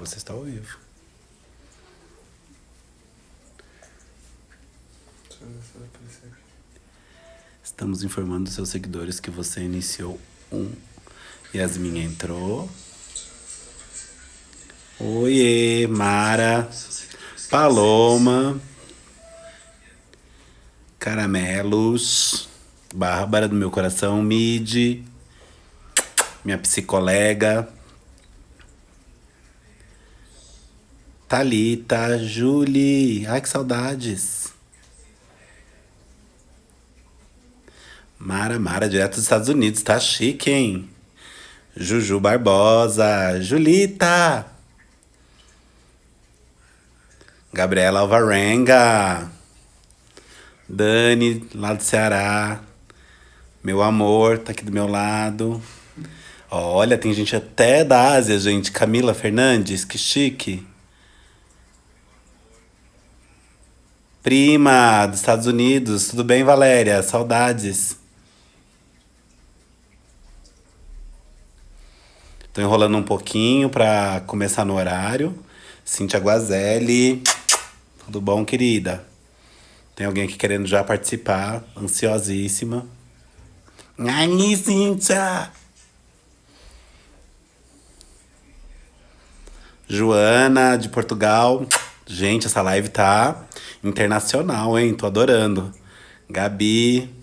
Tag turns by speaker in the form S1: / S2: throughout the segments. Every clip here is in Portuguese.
S1: você está ao vivo. Estamos informando seus seguidores que você iniciou um. Yasmin entrou. Oiê, Mara. Paloma. Caramelos. Bárbara do meu coração. Midi. Minha psicolega. Thalita. Julie. Ai, que saudades. Mara, direto dos Estados Unidos. Tá chique, hein? Juju Barbosa. Julita. Gabriela Alvarenga. Dani, lá do Ceará. Meu amor, tá aqui do meu lado. Olha, tem gente até da Ásia, gente. Camila Fernandes, que chique. Prima, dos Estados Unidos. Tudo bem, Valéria? Saudades. Tô enrolando um pouquinho pra começar no horário. Cíntia Guazelli. Tudo bom, querida? Tem alguém aqui querendo já participar. Ansiosíssima. Ai, Cíntia! Joana, de Portugal. Gente, essa live tá internacional, hein? Tô adorando. Gabi.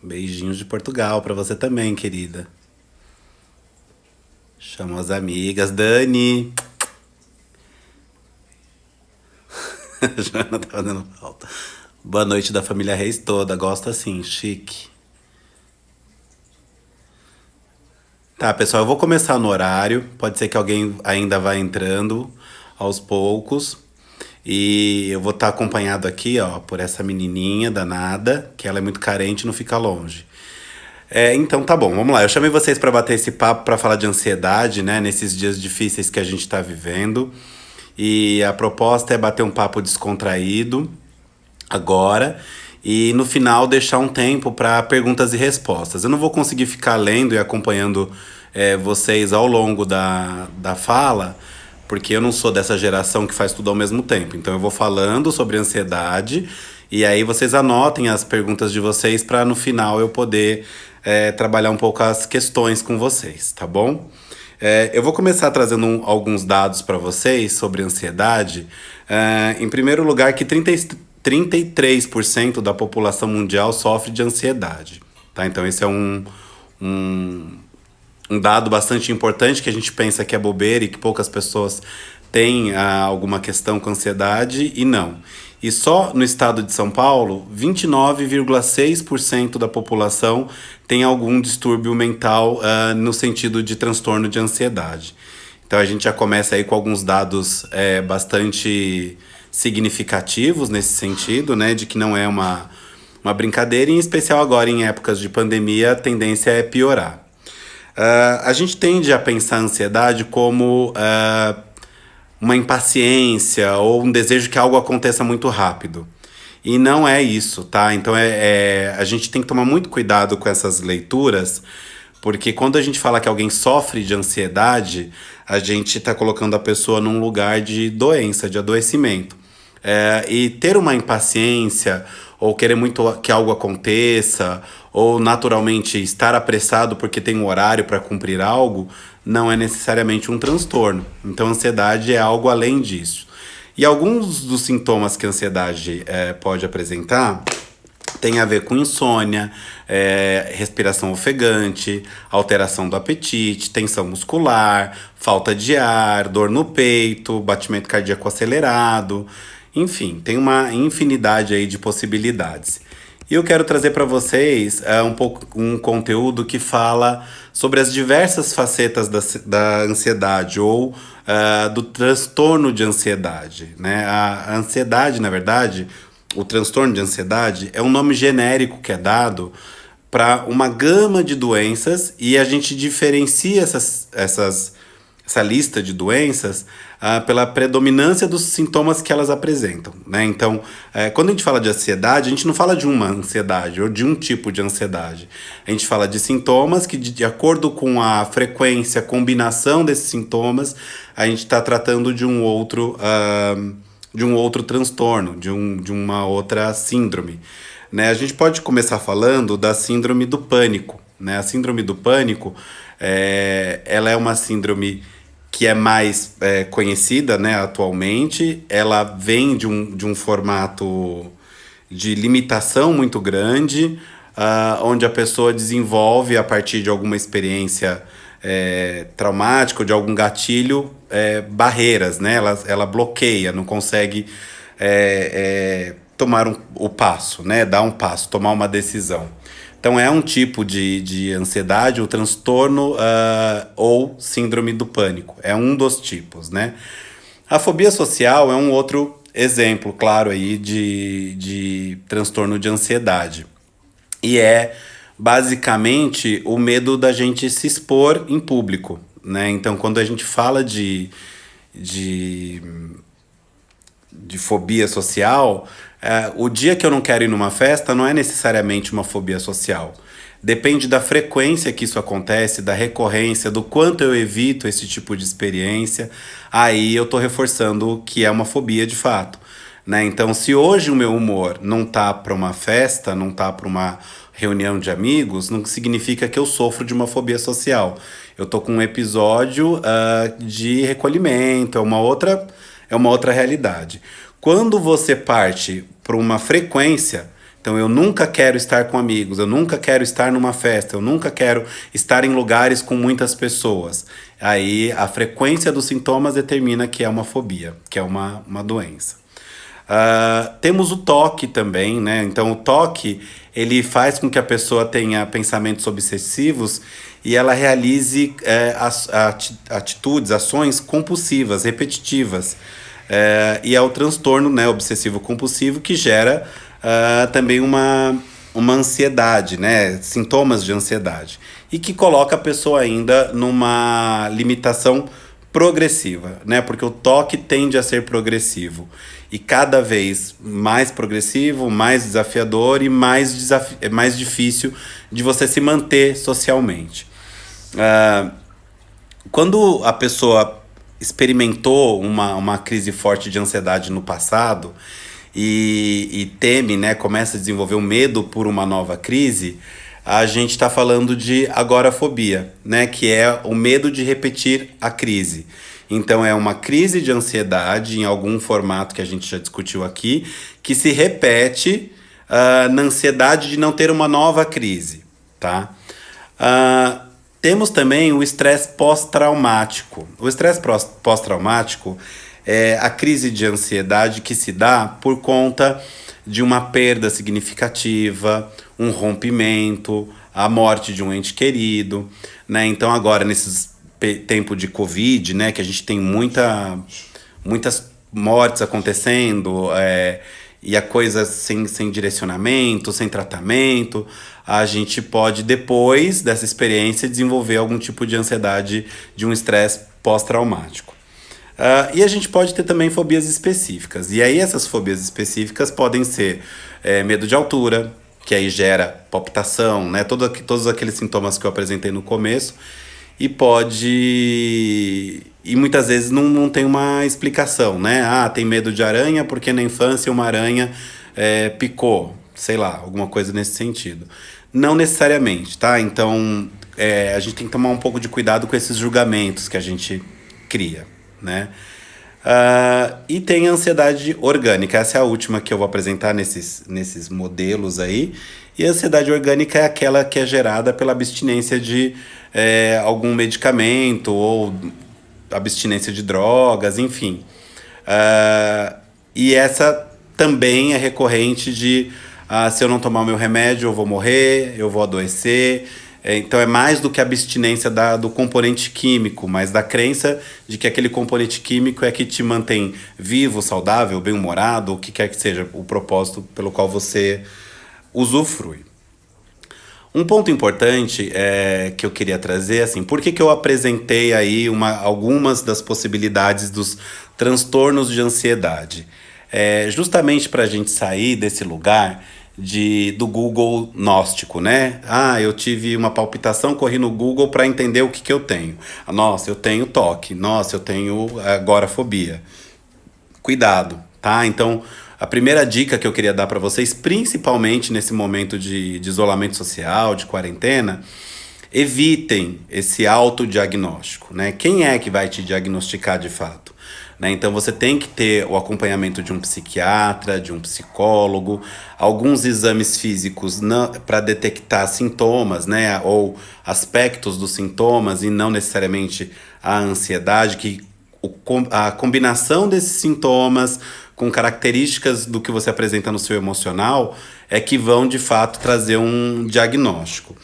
S1: Beijinhos de Portugal pra você também, querida. Chamou as amigas. Dani. Joana tá fazendo falta. Boa noite da família Reis toda. Gosto assim, chique. Tá, pessoal, eu vou começar no horário. Pode ser que alguém ainda vá entrando aos poucos. E eu vou estar acompanhado aqui, ó, por essa menininha danada, que ela é muito carente e não fica longe. Então tá bom, vamos lá. Eu chamei vocês para bater esse papo para falar de ansiedade, né, nesses dias difíceis que a gente tá vivendo. E a proposta é bater um papo descontraído agora e no final deixar um tempo para perguntas e respostas. Eu não vou conseguir ficar lendo e acompanhando vocês ao longo da fala, porque eu não sou dessa geração que faz tudo ao mesmo tempo. Então eu vou falando sobre ansiedade e aí vocês anotem as perguntas de vocês para no final eu poder trabalhar um pouco as questões com vocês, tá bom? Eu vou começar trazendo alguns dados para vocês sobre ansiedade. Em primeiro lugar, que 33% da população mundial sofre de ansiedade. Tá? Então, esse é um dado bastante importante que a gente pensa que é bobeira e que poucas pessoas têm alguma questão com ansiedade, e não. E só no estado de São Paulo, 29,6% da população tem algum distúrbio mental no sentido de transtorno de ansiedade. Então a gente já começa aí com alguns dados bastante significativos nesse sentido, né? De que não é uma brincadeira, e em especial agora em épocas de pandemia, a tendência é piorar. A gente tende a pensar a ansiedade como uma impaciência ou um desejo que algo aconteça muito rápido. E não é isso, tá? Então a gente tem que tomar muito cuidado com essas leituras, porque quando a gente fala que alguém sofre de ansiedade, a gente está colocando a pessoa num lugar de doença, de adoecimento. E ter uma impaciência, ou querer muito que algo aconteça, ou naturalmente estar apressado porque tem um horário para cumprir algo, não é necessariamente um transtorno. Então, a ansiedade é algo além disso. E alguns dos sintomas que a ansiedade pode apresentar tem a ver com insônia, respiração ofegante, alteração do apetite, tensão muscular, falta de ar, dor no peito, batimento cardíaco acelerado. Enfim, tem uma infinidade aí de possibilidades. E eu quero trazer para vocês um conteúdo que fala sobre as diversas facetas da ansiedade ou do transtorno de ansiedade, né? A ansiedade, na verdade, o transtorno de ansiedade é um nome genérico que é dado para uma gama de doenças, e a gente diferencia essas essa lista de doenças pela predominância dos sintomas que elas apresentam, né? Então, quando a gente fala de ansiedade, a gente não fala de uma ansiedade ou de um tipo de ansiedade. A gente fala de sintomas que, de acordo com a frequência, a combinação desses sintomas, a gente está tratando de um outro transtorno, de uma outra síndrome, né? A gente pode começar falando da síndrome do pânico, né? A síndrome do pânico, ela é uma síndrome que é mais conhecida, né, atualmente. Ela vem de um formato de limitação muito grande, onde a pessoa desenvolve, a partir de alguma experiência traumática ou de algum gatilho, barreiras, né? Ela bloqueia, não consegue tomar o passo, né? Dar um passo, tomar uma decisão. Então é um tipo de ansiedade, o transtorno ou síndrome do pânico. É um dos tipos, né? A fobia social é um outro exemplo, claro, aí de transtorno de ansiedade. E é basicamente o medo da gente se expor em público, né? Então, quando a gente fala de fobia social, o dia que eu não quero ir numa festa não é necessariamente uma fobia social. Depende da frequência que isso acontece, da recorrência, do quanto eu evito esse tipo de experiência. Aí eu tô reforçando que é uma fobia de fato, né? Então, se hoje o meu humor não tá para uma festa, não tá para uma reunião de amigos, não significa que eu sofro de uma fobia social. Eu tô com um episódio de recolhimento, é uma outra realidade. Quando você parte para uma frequência, então eu nunca quero estar com amigos, eu nunca quero estar numa festa, eu nunca quero estar em lugares com muitas pessoas. Aí a frequência dos sintomas determina que é uma fobia, que é uma doença. Temos o toque também, né? Então o toque, ele faz com que a pessoa tenha pensamentos obsessivos e ela realize atitudes, ações compulsivas, repetitivas. E é o transtorno, né, obsessivo-compulsivo que gera também uma ansiedade, né? Sintomas de ansiedade. E que coloca a pessoa ainda numa limitação progressiva, né? Porque o toque tende a ser progressivo. E cada vez mais progressivo, mais desafiador e mais difícil de você se manter socialmente. Quando a pessoa experimentou uma crise forte de ansiedade no passado e teme, né, começa a desenvolver um medo por uma nova crise, a gente está falando de agorafobia, né, que é o medo de repetir a crise. Então é uma crise de ansiedade em algum formato que a gente já discutiu aqui, que se repete na ansiedade de não ter uma nova crise, tá? Temos também o estresse pós-traumático. O estresse pós-traumático é a crise de ansiedade que se dá por conta de uma perda significativa, um rompimento, a morte de um ente querido, né? Então agora, nesses tempo de Covid, né, que a gente tem muitas mortes acontecendo, e a coisa sem direcionamento, sem tratamento, a gente pode, depois dessa experiência, desenvolver algum tipo de ansiedade, de um estresse pós-traumático. E a gente pode ter também fobias específicas. E aí essas fobias específicas podem ser medo de altura, que aí gera palpitação, né? Todos aqueles sintomas que eu apresentei no começo. E muitas vezes não tem uma explicação, né? Tem medo de aranha porque na infância uma aranha picou, sei lá, alguma coisa nesse sentido. Não necessariamente, tá? Então a gente tem que tomar um pouco de cuidado com esses julgamentos que a gente cria, né? E tem a ansiedade orgânica, essa é a última que eu vou apresentar nesses modelos aí. E a ansiedade orgânica é aquela que é gerada pela abstinência de algum medicamento ou abstinência de drogas, enfim. E essa também é recorrente de se eu não tomar o meu remédio eu vou morrer, eu vou adoecer. Então é mais do que a abstinência do componente químico, mas da crença de que aquele componente químico é que te mantém vivo, saudável, bem-humorado, o que quer que seja o propósito pelo qual você usufrui. Um ponto importante que eu queria trazer, assim, por que eu apresentei aí algumas das possibilidades dos transtornos de ansiedade? Justamente para a gente sair desse lugar do Google gnóstico, né? Ah, eu tive uma palpitação, corri no Google para entender o que eu tenho. Ah, nossa, eu tenho toque. Nossa, eu tenho agorafobia. Cuidado, tá? Então, a primeira dica que eu queria dar para vocês, principalmente nesse momento de isolamento social, de quarentena, evitem esse autodiagnóstico, né? Quem é que vai te diagnosticar de fato? Né? Então você tem que ter o acompanhamento de um psiquiatra, de um psicólogo, alguns exames físicos para detectar sintomas, né? Ou aspectos dos sintomas e não necessariamente a ansiedade, que a combinação desses sintomas com características do que você apresenta no seu emocional é que vão de fato trazer um diagnóstico.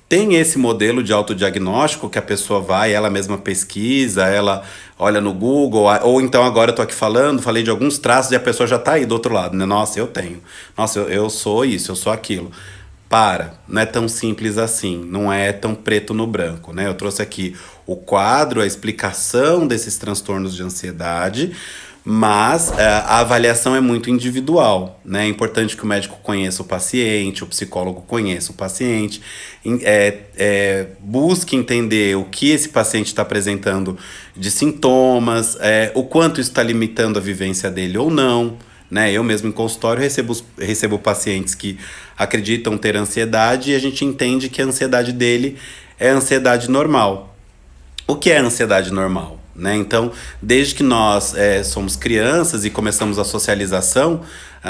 S1: Tem esse modelo de autodiagnóstico que a pessoa vai, ela mesma pesquisa, ela olha no Google, ou então agora eu tô aqui falei de alguns traços e a pessoa já tá aí do outro lado, né? Nossa, eu tenho. Nossa, eu sou isso, eu sou aquilo. Não é tão simples assim, não é tão preto no branco, né? Eu trouxe aqui o quadro, a explicação desses transtornos de ansiedade, mas a avaliação é muito individual, né? É importante que o médico conheça o paciente, o psicólogo conheça o paciente, busque entender o que esse paciente está apresentando de sintomas, o quanto isso está limitando a vivência dele ou não. Né? Eu mesmo em consultório recebo pacientes que acreditam ter ansiedade e a gente entende que a ansiedade dele é ansiedade normal. O que é ansiedade normal? Né? Então, desde que nós somos crianças e começamos a socialização,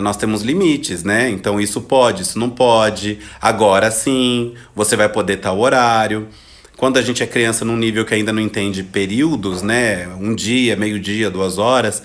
S1: nós temos limites, né? Então, isso pode, isso não pode. Agora sim, você vai poder tal horário. Quando a gente é criança num nível que ainda não entende períodos, né? Um dia, meio-dia, 2 horas,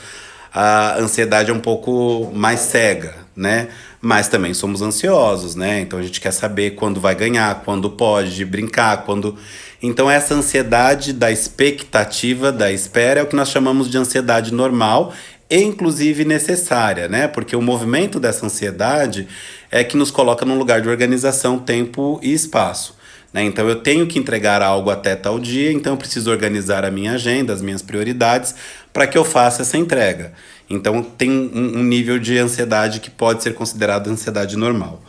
S1: a ansiedade é um pouco mais cega, né? Mas também somos ansiosos, né? Então a gente quer saber quando vai ganhar, quando pode brincar, quando. Então essa ansiedade da expectativa, da espera, é o que nós chamamos de ansiedade normal e inclusive necessária, né? Porque o movimento dessa ansiedade é que nos coloca num lugar de organização, tempo e espaço. Né? Então eu tenho que entregar algo até tal dia, então eu preciso organizar a minha agenda, as minhas prioridades, para que eu faça essa entrega. Então tem um nível de ansiedade que pode ser considerado ansiedade normal.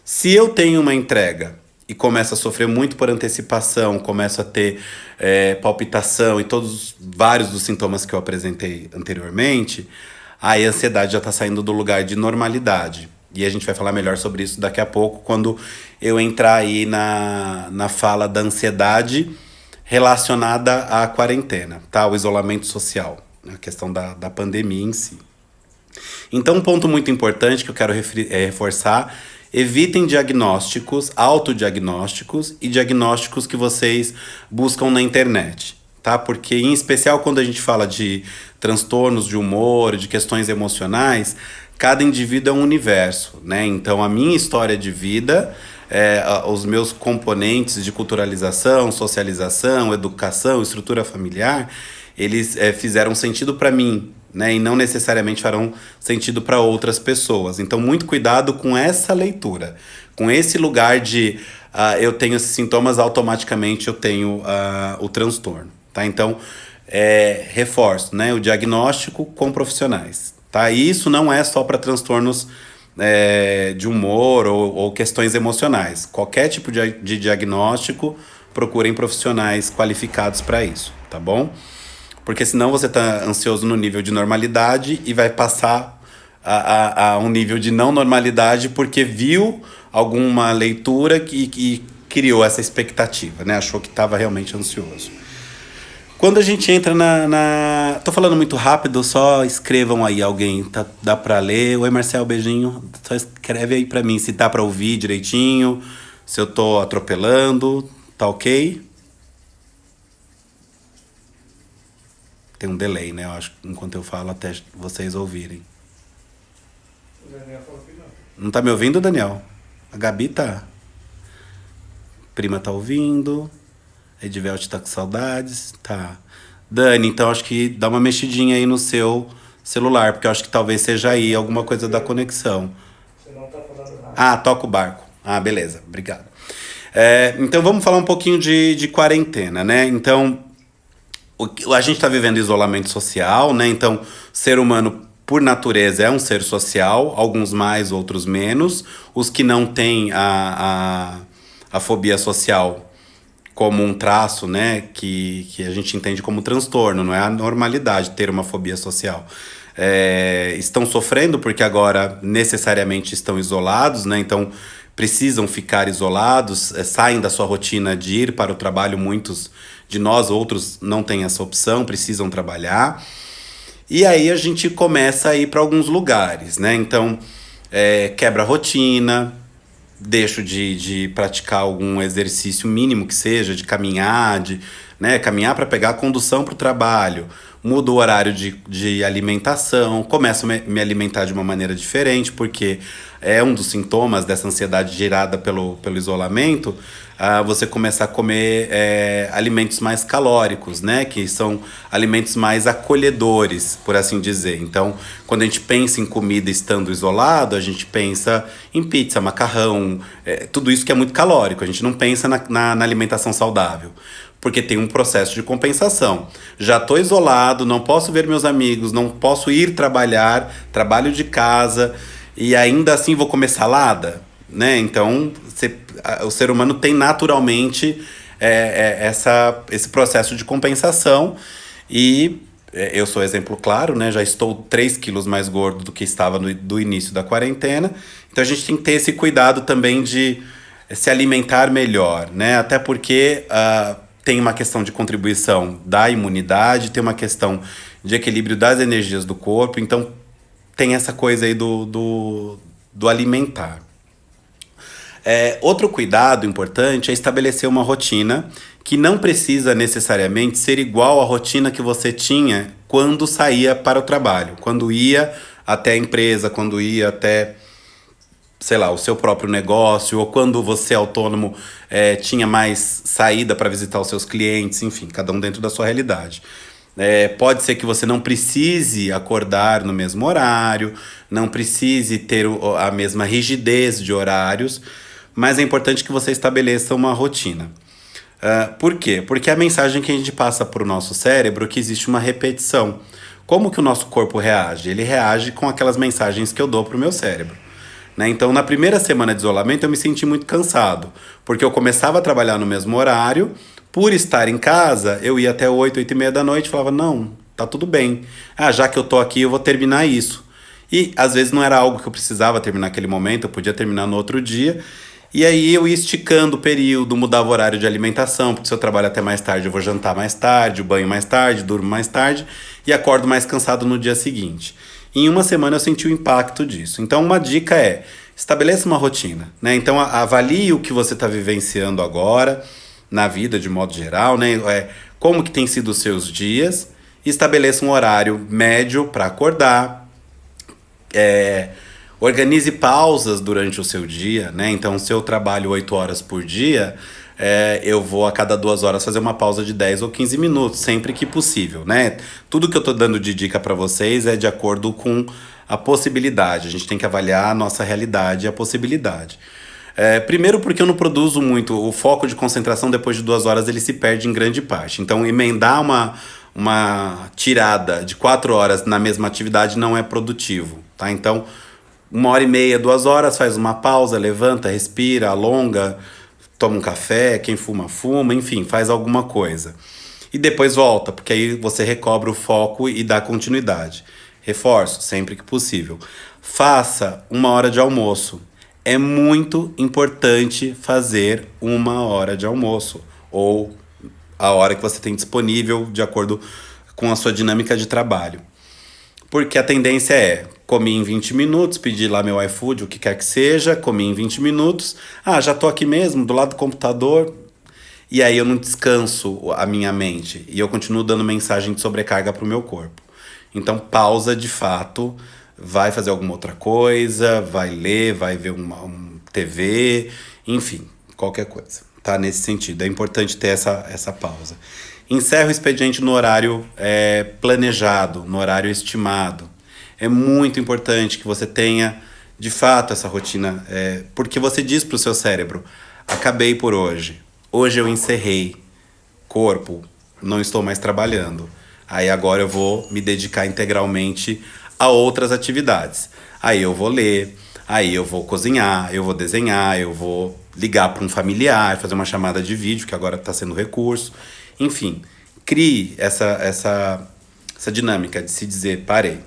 S1: Se eu tenho uma entrega e começo a sofrer muito por antecipação, começo a ter palpitação e vários dos sintomas que eu apresentei anteriormente, aí a ansiedade já está saindo do lugar de normalidade. E a gente vai falar melhor sobre isso daqui a pouco, quando eu entrar aí na fala da ansiedade relacionada à quarentena, tá? O isolamento social, a questão da pandemia em si. Então, um ponto muito importante que eu quero reforçar: evitem diagnósticos, autodiagnósticos e diagnósticos que vocês buscam na internet, tá? Porque, em especial, quando a gente fala de transtornos de humor, de questões emocionais, cada indivíduo é um universo, né? Então, a minha história de vida, os meus componentes de culturalização, socialização, educação, estrutura familiar, eles fizeram sentido para mim, né? E não necessariamente farão sentido para outras pessoas. Então, muito cuidado com essa leitura, com esse lugar de eu tenho esses sintomas, automaticamente eu tenho o transtorno, tá? Então, reforço, né? O diagnóstico com profissionais, tá? E isso não é só para transtornos de humor ou questões emocionais. Qualquer tipo de diagnóstico, procurem profissionais qualificados para isso, tá bom? Porque senão você tá ansioso no nível de normalidade e vai passar a um nível de não normalidade porque viu alguma leitura que criou essa expectativa, né? Achou que estava realmente ansioso. Quando a gente entra Tô falando muito rápido, só escrevam aí alguém, tá, dá pra ler. Oi, Marcel, beijinho. Só escreve aí pra mim se dá pra ouvir direitinho, se eu tô atropelando, tá ok? Tem um delay, né? Eu acho, enquanto eu falo, até vocês ouvirem.
S2: O Daniel falou que não.
S1: Não tá me ouvindo, Daniel? A Gabi tá. Prima tá ouvindo. Edvelt tá com saudades. Tá. Dani, então acho que dá uma mexidinha aí no seu celular, porque eu acho que talvez seja aí alguma coisa da conexão.
S2: Você não tá falando nada.
S1: Ah, toca o barco. Ah, beleza. Obrigado. Então vamos falar um pouquinho de quarentena, né? Então, a gente está vivendo isolamento social, né? Então, o ser humano, por natureza, é um ser social, alguns mais, outros menos. Os que não têm a fobia social como um traço, né, que a gente entende como transtorno, não é a normalidade ter uma fobia social. Estão sofrendo porque agora necessariamente estão isolados, né, então precisam ficar isolados, saem da sua rotina de ir para o trabalho, muitos de nós, outros não têm essa opção, precisam trabalhar. E aí a gente começa a ir para alguns lugares, né, então quebra a rotina, deixo de praticar algum exercício mínimo que seja, de caminhar, né, caminhar para pegar a condução para o trabalho, mudo o horário de alimentação, começo a me alimentar de uma maneira diferente, porque é um dos sintomas dessa ansiedade gerada pelo isolamento, você começar a comer alimentos mais calóricos, né? Que são alimentos mais acolhedores, por assim dizer. Então, quando a gente pensa em comida estando isolado, a gente pensa em pizza, macarrão, tudo isso que é muito calórico. A gente não pensa na alimentação saudável, porque tem um processo de compensação. Já estou isolado, não posso ver meus amigos, não posso ir trabalhar, trabalho de casa, e ainda assim vou comer salada, né? Então, o ser humano tem naturalmente esse processo de compensação. E eu sou exemplo claro, né? Já estou 3 quilos mais gordo do que estava do início da quarentena. Então a gente tem que ter esse cuidado também de se alimentar melhor, né? Até porque tem uma questão de contribuição da imunidade, tem uma questão de equilíbrio das energias do corpo. Então tem essa coisa aí do alimentar. Outro cuidado importante é estabelecer uma rotina que não precisa necessariamente ser igual à rotina que você tinha quando saía para o trabalho, quando ia até a empresa, quando ia até, sei lá, o seu próprio negócio, ou quando você autônomo tinha mais saída para visitar os seus clientes, enfim, cada um dentro da sua realidade. Pode ser que você não precise acordar no mesmo horário, não precise ter a mesma rigidez de horários, mas é importante que você estabeleça uma rotina. Por quê? Porque a mensagem que a gente passa para o nosso cérebro é que existe uma repetição. Como que o nosso corpo reage? Ele reage com aquelas mensagens que eu dou para o meu cérebro. Né? Então, na primeira semana de isolamento, eu me senti muito cansado, porque eu começava a trabalhar no mesmo horário, por estar em casa, eu ia até 8, 8 e meia da noite e falava, não, tá tudo bem. Já que eu tô aqui, eu vou terminar isso. E, às vezes, não era algo que eu precisava terminar naquele momento, eu podia terminar no outro dia. E aí eu ia esticando o período, mudava o horário de alimentação, porque se eu trabalho até mais tarde, eu vou jantar mais tarde, banho mais tarde, durmo mais tarde e acordo mais cansado no dia seguinte. Em uma semana eu senti o impacto disso. Então uma dica é, estabeleça uma rotina, né? Então avalie o que você está vivenciando agora, na vida de modo geral, né? Como que tem sido os seus dias, e estabeleça um horário médio para acordar, organize pausas durante o seu dia, né? Então, se eu trabalho 8 horas por dia, eu vou a cada 2 horas fazer uma pausa de 10 ou 15 minutos, sempre que possível, né? Tudo que eu tô dando de dica para vocês é de acordo com a possibilidade. A gente tem que avaliar a nossa realidade e a possibilidade. Primeiro porque eu não produzo muito, o foco de concentração depois de 2 horas ele se perde em grande parte. Então, emendar uma tirada de 4 horas na mesma atividade não é produtivo, tá? Então, 1h30, 2 horas, faz uma pausa, levanta, respira, alonga, toma um café, quem fuma, fuma, enfim, faz alguma coisa. E depois volta, porque aí você recobra o foco e dá continuidade. Reforço, sempre que possível. Faça 1 hora de almoço. É muito importante fazer 1 hora de almoço, ou a hora que você tem disponível de acordo com a sua dinâmica de trabalho. Porque a tendência comi em 20 minutos, pedi lá meu iFood, o que quer que seja, comi em 20 minutos, já tô aqui mesmo, do lado do computador, e aí eu não descanso a minha mente, e eu continuo dando mensagem de sobrecarga pro meu corpo. Então pausa de fato, vai fazer alguma outra coisa, vai ler, vai ver um TV, enfim, qualquer coisa, tá? Nesse sentido, é importante ter essa pausa. Encerra o expediente no horário planejado, no horário estimado. É muito importante que você tenha, de fato, essa rotina, porque você diz para o seu cérebro, acabei por hoje. Hoje eu encerrei. Corpo, não estou mais trabalhando. Aí agora eu vou me dedicar integralmente a outras atividades. Aí eu vou ler, aí eu vou cozinhar, eu vou desenhar, eu vou ligar para um familiar, fazer uma chamada de vídeo, que agora está sendo recurso. Enfim, crie essa dinâmica de se dizer, parei.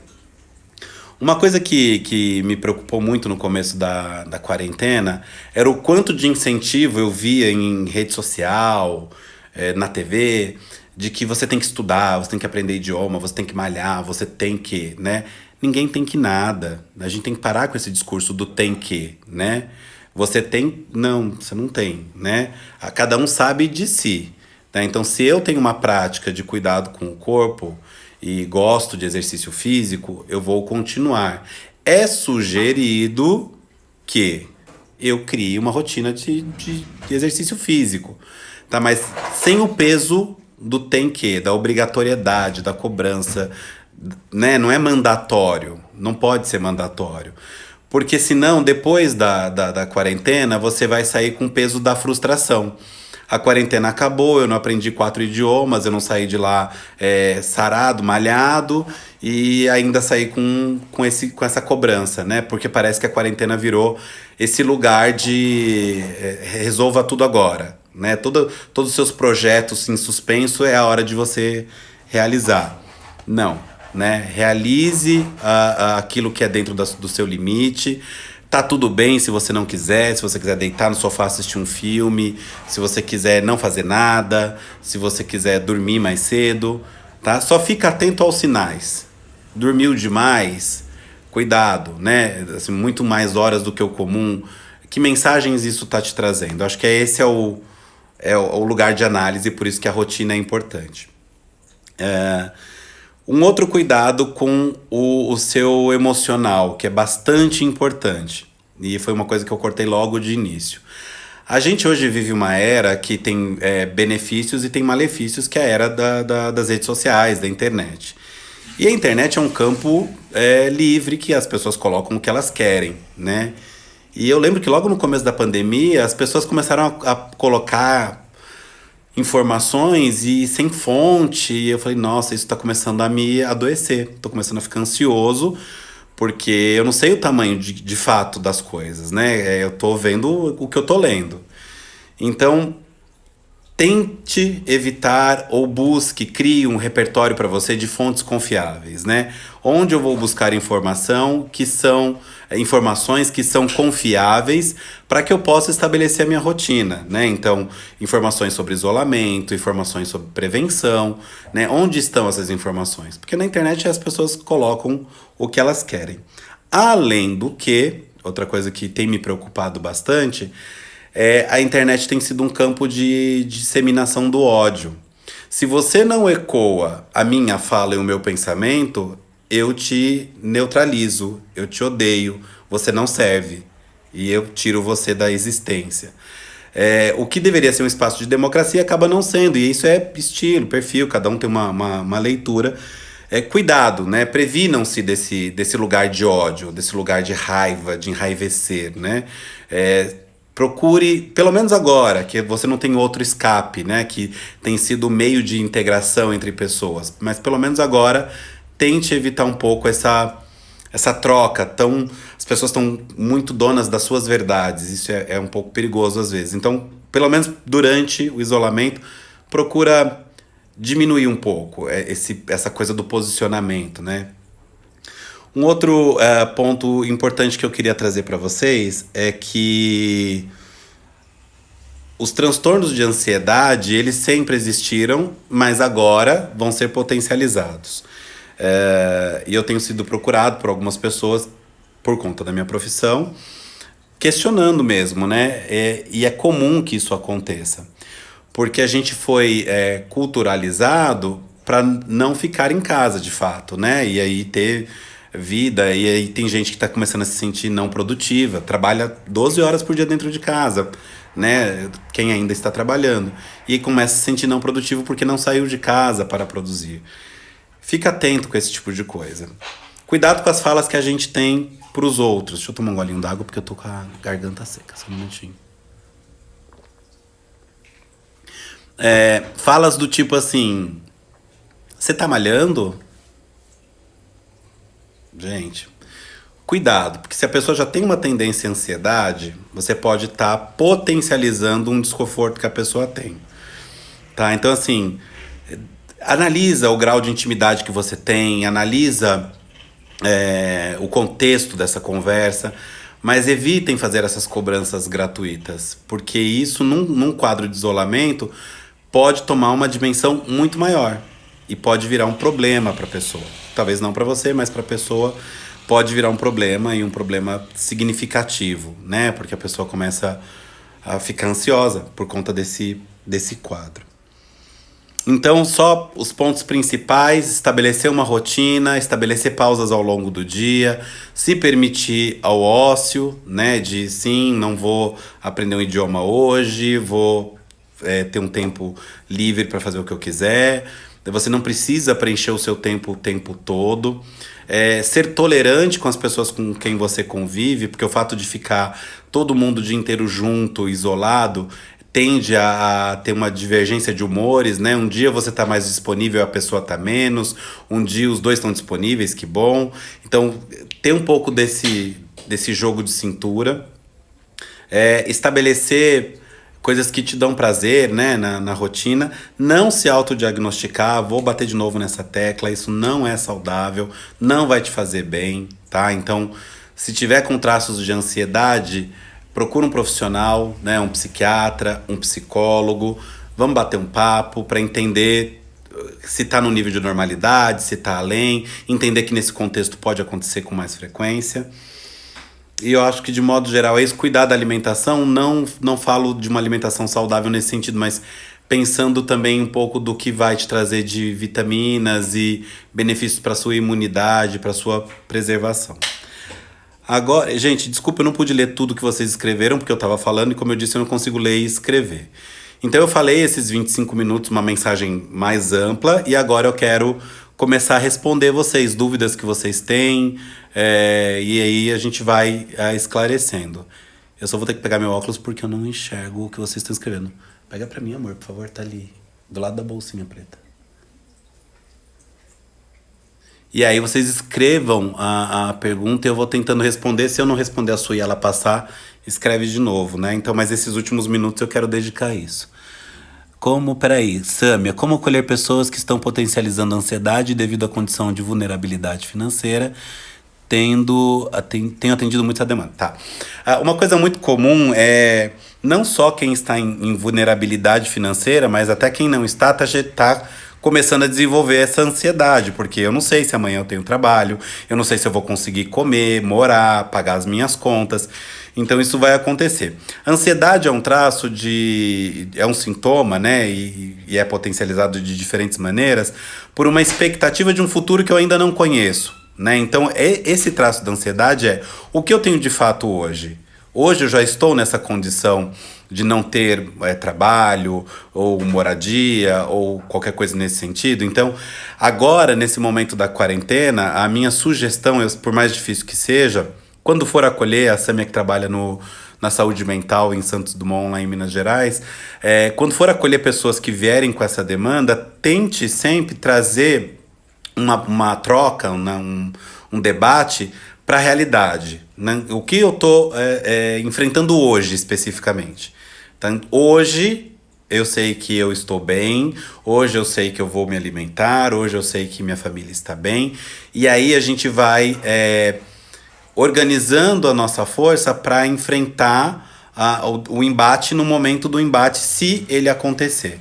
S1: Uma coisa que me preocupou muito no começo da quarentena era o quanto de incentivo eu via em rede social, na TV, de que você tem que estudar, você tem que aprender idioma, você tem que malhar, você tem que, né? Ninguém tem que nada. A gente tem que parar com esse discurso do tem que, né? Você tem, não, você não tem, né? Cada um sabe de si, né? Então, se eu tenho uma prática de cuidado com o corpo e gosto de exercício físico, eu vou continuar. É sugerido que eu crie uma rotina de exercício físico, tá? Mas sem o peso do tem que, da obrigatoriedade, da cobrança, né? Não é mandatório, não pode ser mandatório. Porque senão, depois da quarentena, você vai sair com o peso da frustração. A quarentena acabou, eu não aprendi 4 idiomas, eu não saí de lá sarado, malhado, e ainda saí com essa cobrança, né? Porque parece que a quarentena virou esse lugar de resolva tudo agora, né? Todos os seus projetos em suspenso é a hora de você realizar. Não, né? Realize aquilo que é dentro do seu limite. Tá tudo bem se você não quiser, se você quiser deitar no sofá assistir um filme, se você quiser não fazer nada, se você quiser dormir mais cedo, tá? Só fica atento aos sinais. Dormiu demais, cuidado, né? Assim, muito mais horas do que o comum. Que mensagens isso tá te trazendo? Acho que esse é o lugar de análise, por isso que a rotina é importante. Um outro cuidado com o seu emocional, que é bastante importante. E foi uma coisa que eu cortei logo de início. A gente hoje vive uma era que tem benefícios e tem malefícios, que é a era das redes sociais, da internet. E a internet é um campo livre que as pessoas colocam o que elas querem, né? E eu lembro que logo no começo da pandemia, as pessoas começaram a colocar informações e sem fonte. E eu falei, nossa, isso tá começando a me adoecer. Tô começando a ficar ansioso, porque eu não sei o tamanho de fato das coisas, né? Eu tô vendo o que eu tô lendo. Então, tente evitar ou busque, crie um repertório para você de fontes confiáveis, né? Onde eu vou buscar informações que são confiáveis para que eu possa estabelecer a minha rotina, né? Então, informações sobre isolamento, informações sobre prevenção, né? Onde estão essas informações? Porque na internet as pessoas colocam o que elas querem. Além do que, outra coisa que tem me preocupado bastante, a internet tem sido um campo de disseminação do ódio. Se você não ecoa a minha fala e o meu pensamento, eu te neutralizo, eu te odeio, você não serve. E eu tiro você da existência. O que deveria ser um espaço de democracia acaba não sendo. E isso é estilo, perfil, cada um tem uma leitura. Cuidado, né? Previnam-se desse lugar de ódio, desse lugar de raiva, de enraivecer, né? Procure, pelo menos agora, que você não tem outro escape, né? Que tem sido o meio de integração entre pessoas. Mas pelo menos agora, tente evitar um pouco essa troca. As pessoas estão muito donas das suas verdades. Isso é um pouco perigoso às vezes. Então, pelo menos durante o isolamento, procura diminuir um pouco essa coisa do posicionamento, né? Um outro ponto importante que eu queria trazer para vocês é que os transtornos de ansiedade, eles sempre existiram, mas agora vão ser potencializados. E eu tenho sido procurado por algumas pessoas, por conta da minha profissão, questionando mesmo, né? E é comum que isso aconteça, porque a gente foi culturalizado para não ficar em casa, de fato, né? E aí ter vida, e aí tem gente que está começando a se sentir não produtiva, trabalha 12 horas por dia dentro de casa, né? Quem ainda está trabalhando. E começa a se sentir não produtivo porque não saiu de casa para produzir. Fica atento com esse tipo de coisa. Cuidado com as falas que a gente tem para os outros. Deixa eu tomar um golinho d'água porque eu tô com a garganta seca. Só um minutinho. Falas do tipo assim, você tá malhando? Gente, cuidado, porque se a pessoa já tem uma tendência à ansiedade, você pode estar potencializando um desconforto que a pessoa tem, tá? Então, assim, analisa o grau de intimidade que você tem, analisa o contexto dessa conversa, mas evitem fazer essas cobranças gratuitas, porque isso, num quadro de isolamento, pode tomar uma dimensão muito maior e pode virar um problema para a pessoa. Talvez não para você, mas para a pessoa pode virar um problema e um problema significativo, né? Porque a pessoa começa a ficar ansiosa por conta desse quadro. Então, só os pontos principais: estabelecer uma rotina, estabelecer pausas ao longo do dia, se permitir ao ócio, né? De sim, não vou aprender um idioma hoje, vou ter um tempo livre para fazer o que eu quiser. Você não precisa preencher o seu tempo o tempo todo. Ser tolerante com as pessoas com quem você convive, porque o fato de ficar todo mundo o dia inteiro junto, isolado, tende a ter uma divergência de humores, né? Um dia você tá mais disponível, a pessoa tá menos. Um dia os dois estão disponíveis, que bom. Então, ter um pouco desse jogo de cintura. Estabelecer coisas que te dão prazer, né, na rotina. Não se autodiagnosticar, vou bater de novo nessa tecla, isso não é saudável, não vai te fazer bem, tá? Então, se tiver com traços de ansiedade, procura um profissional, né, um psiquiatra, um psicólogo, vamos bater um papo para entender se está no nível de normalidade, se está além, entender que nesse contexto pode acontecer com mais frequência. E eu acho que, de modo geral, é isso. Cuidar da alimentação. Não falo de uma alimentação saudável nesse sentido, mas pensando também um pouco do que vai te trazer de vitaminas e benefícios para sua imunidade, para sua preservação. Agora, gente, desculpa, eu não pude ler tudo que vocês escreveram, porque eu estava falando e, como eu disse, eu não consigo ler e escrever. Então eu falei esses 25 minutos, uma mensagem mais ampla, e agora eu quero começar a responder vocês, dúvidas que vocês têm, e aí a gente vai esclarecendo. Eu só vou ter que pegar meu óculos porque eu não enxergo o que vocês estão escrevendo. Pega pra mim, amor, por favor, tá ali, do lado da bolsinha preta. E aí vocês escrevam a pergunta e eu vou tentando responder. Se eu não responder a sua e ela passar, escreve de novo, né? Então, mas esses últimos minutos eu quero dedicar a isso. Peraí, Sâmia, como acolher pessoas que estão potencializando a ansiedade devido à condição de vulnerabilidade financeira, tenho atendido muito essa demanda. Tá. Uma coisa muito comum é não só quem está em vulnerabilidade financeira, mas até quem não está, tá começando a desenvolver essa ansiedade, porque eu não sei se amanhã eu tenho trabalho, eu não sei se eu vou conseguir comer, morar, pagar as minhas contas. Então isso vai acontecer. Ansiedade é um traço é um sintoma, né? E é potencializado de diferentes maneiras por uma expectativa de um futuro que eu ainda não conheço, né? Então esse traço da ansiedade é o que eu tenho de fato hoje. Hoje eu já estou nessa condição de não ter trabalho, ou moradia, ou qualquer coisa nesse sentido. Então, agora, nesse momento da quarentena, a minha sugestão, por mais difícil que seja, quando for acolher a Sâmia que trabalha na saúde mental em Santos Dumont, lá em Minas Gerais, quando for acolher pessoas que vierem com essa demanda, tente sempre trazer uma troca, um debate para a realidade, né? O que eu estou enfrentando hoje, especificamente. Então, hoje eu sei que eu estou bem, hoje eu sei que eu vou me alimentar, hoje eu sei que minha família está bem. E aí a gente vai organizando a nossa força para enfrentar o embate no momento do embate, se ele acontecer.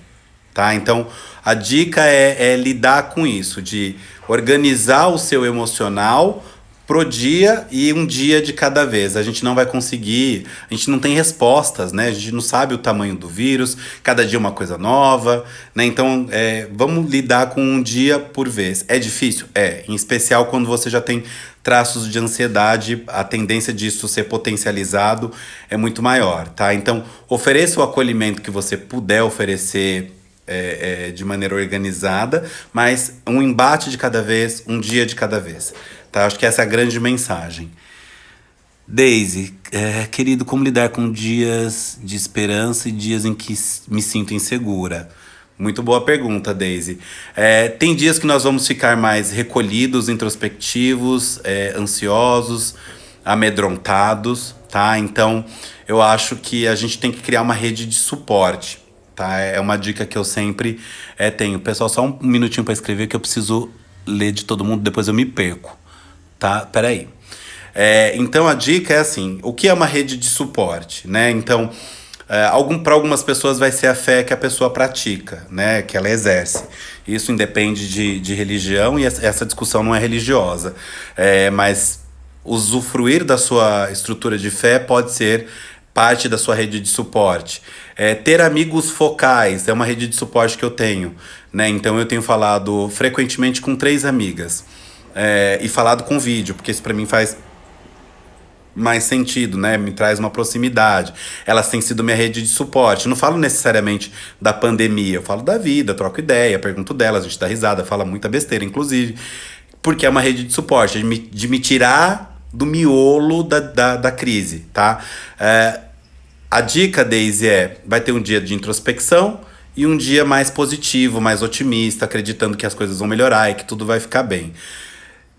S1: Tá? Então, a dica é lidar com isso, de organizar o seu emocional pro dia e um dia de cada vez. A gente não vai conseguir, a gente não tem respostas, né? A gente não sabe o tamanho do vírus, cada dia uma coisa nova, né? Então, vamos lidar com um dia por vez. É difícil? Em especial quando você já tem traços de ansiedade, a tendência disso ser potencializado é muito maior, tá? Então, ofereça o acolhimento que você puder oferecer de maneira organizada, mas um embate de cada vez, um dia de cada vez. Tá? Acho que essa é a grande mensagem. Daisy, querido, como lidar com dias de esperança e dias em que me sinto insegura? Muito boa pergunta, Daisy. Tem dias que nós vamos ficar mais recolhidos, introspectivos, ansiosos, amedrontados, tá? Então, eu acho que a gente tem que criar uma rede de suporte, tá? É uma dica que eu sempre tenho. Pessoal, só um minutinho para escrever que eu preciso ler de todo mundo, depois eu me perco, tá? Peraí. Então a dica é assim: o que é uma rede de suporte, né? Então, para algumas pessoas vai ser a fé que a pessoa pratica, né? Que ela exerce. Isso independe de religião e essa discussão não é religiosa. Mas usufruir da sua estrutura de fé pode ser parte da sua rede de suporte. Ter amigos focais é uma rede de suporte que eu tenho, né? Então eu tenho falado frequentemente com 3 amigas. E falado com vídeo, porque isso para mim faz mais sentido, né? Me traz uma proximidade. Elas têm sido minha rede de suporte. Não falo necessariamente da pandemia, eu falo da vida, troco ideia, pergunto delas, a gente dá risada, fala muita besteira, inclusive, porque é uma rede de suporte, de me tirar do miolo da crise, tá? A dica, Daisy, vai ter um dia de introspecção e um dia mais positivo, mais otimista, acreditando que as coisas vão melhorar e que tudo vai ficar bem.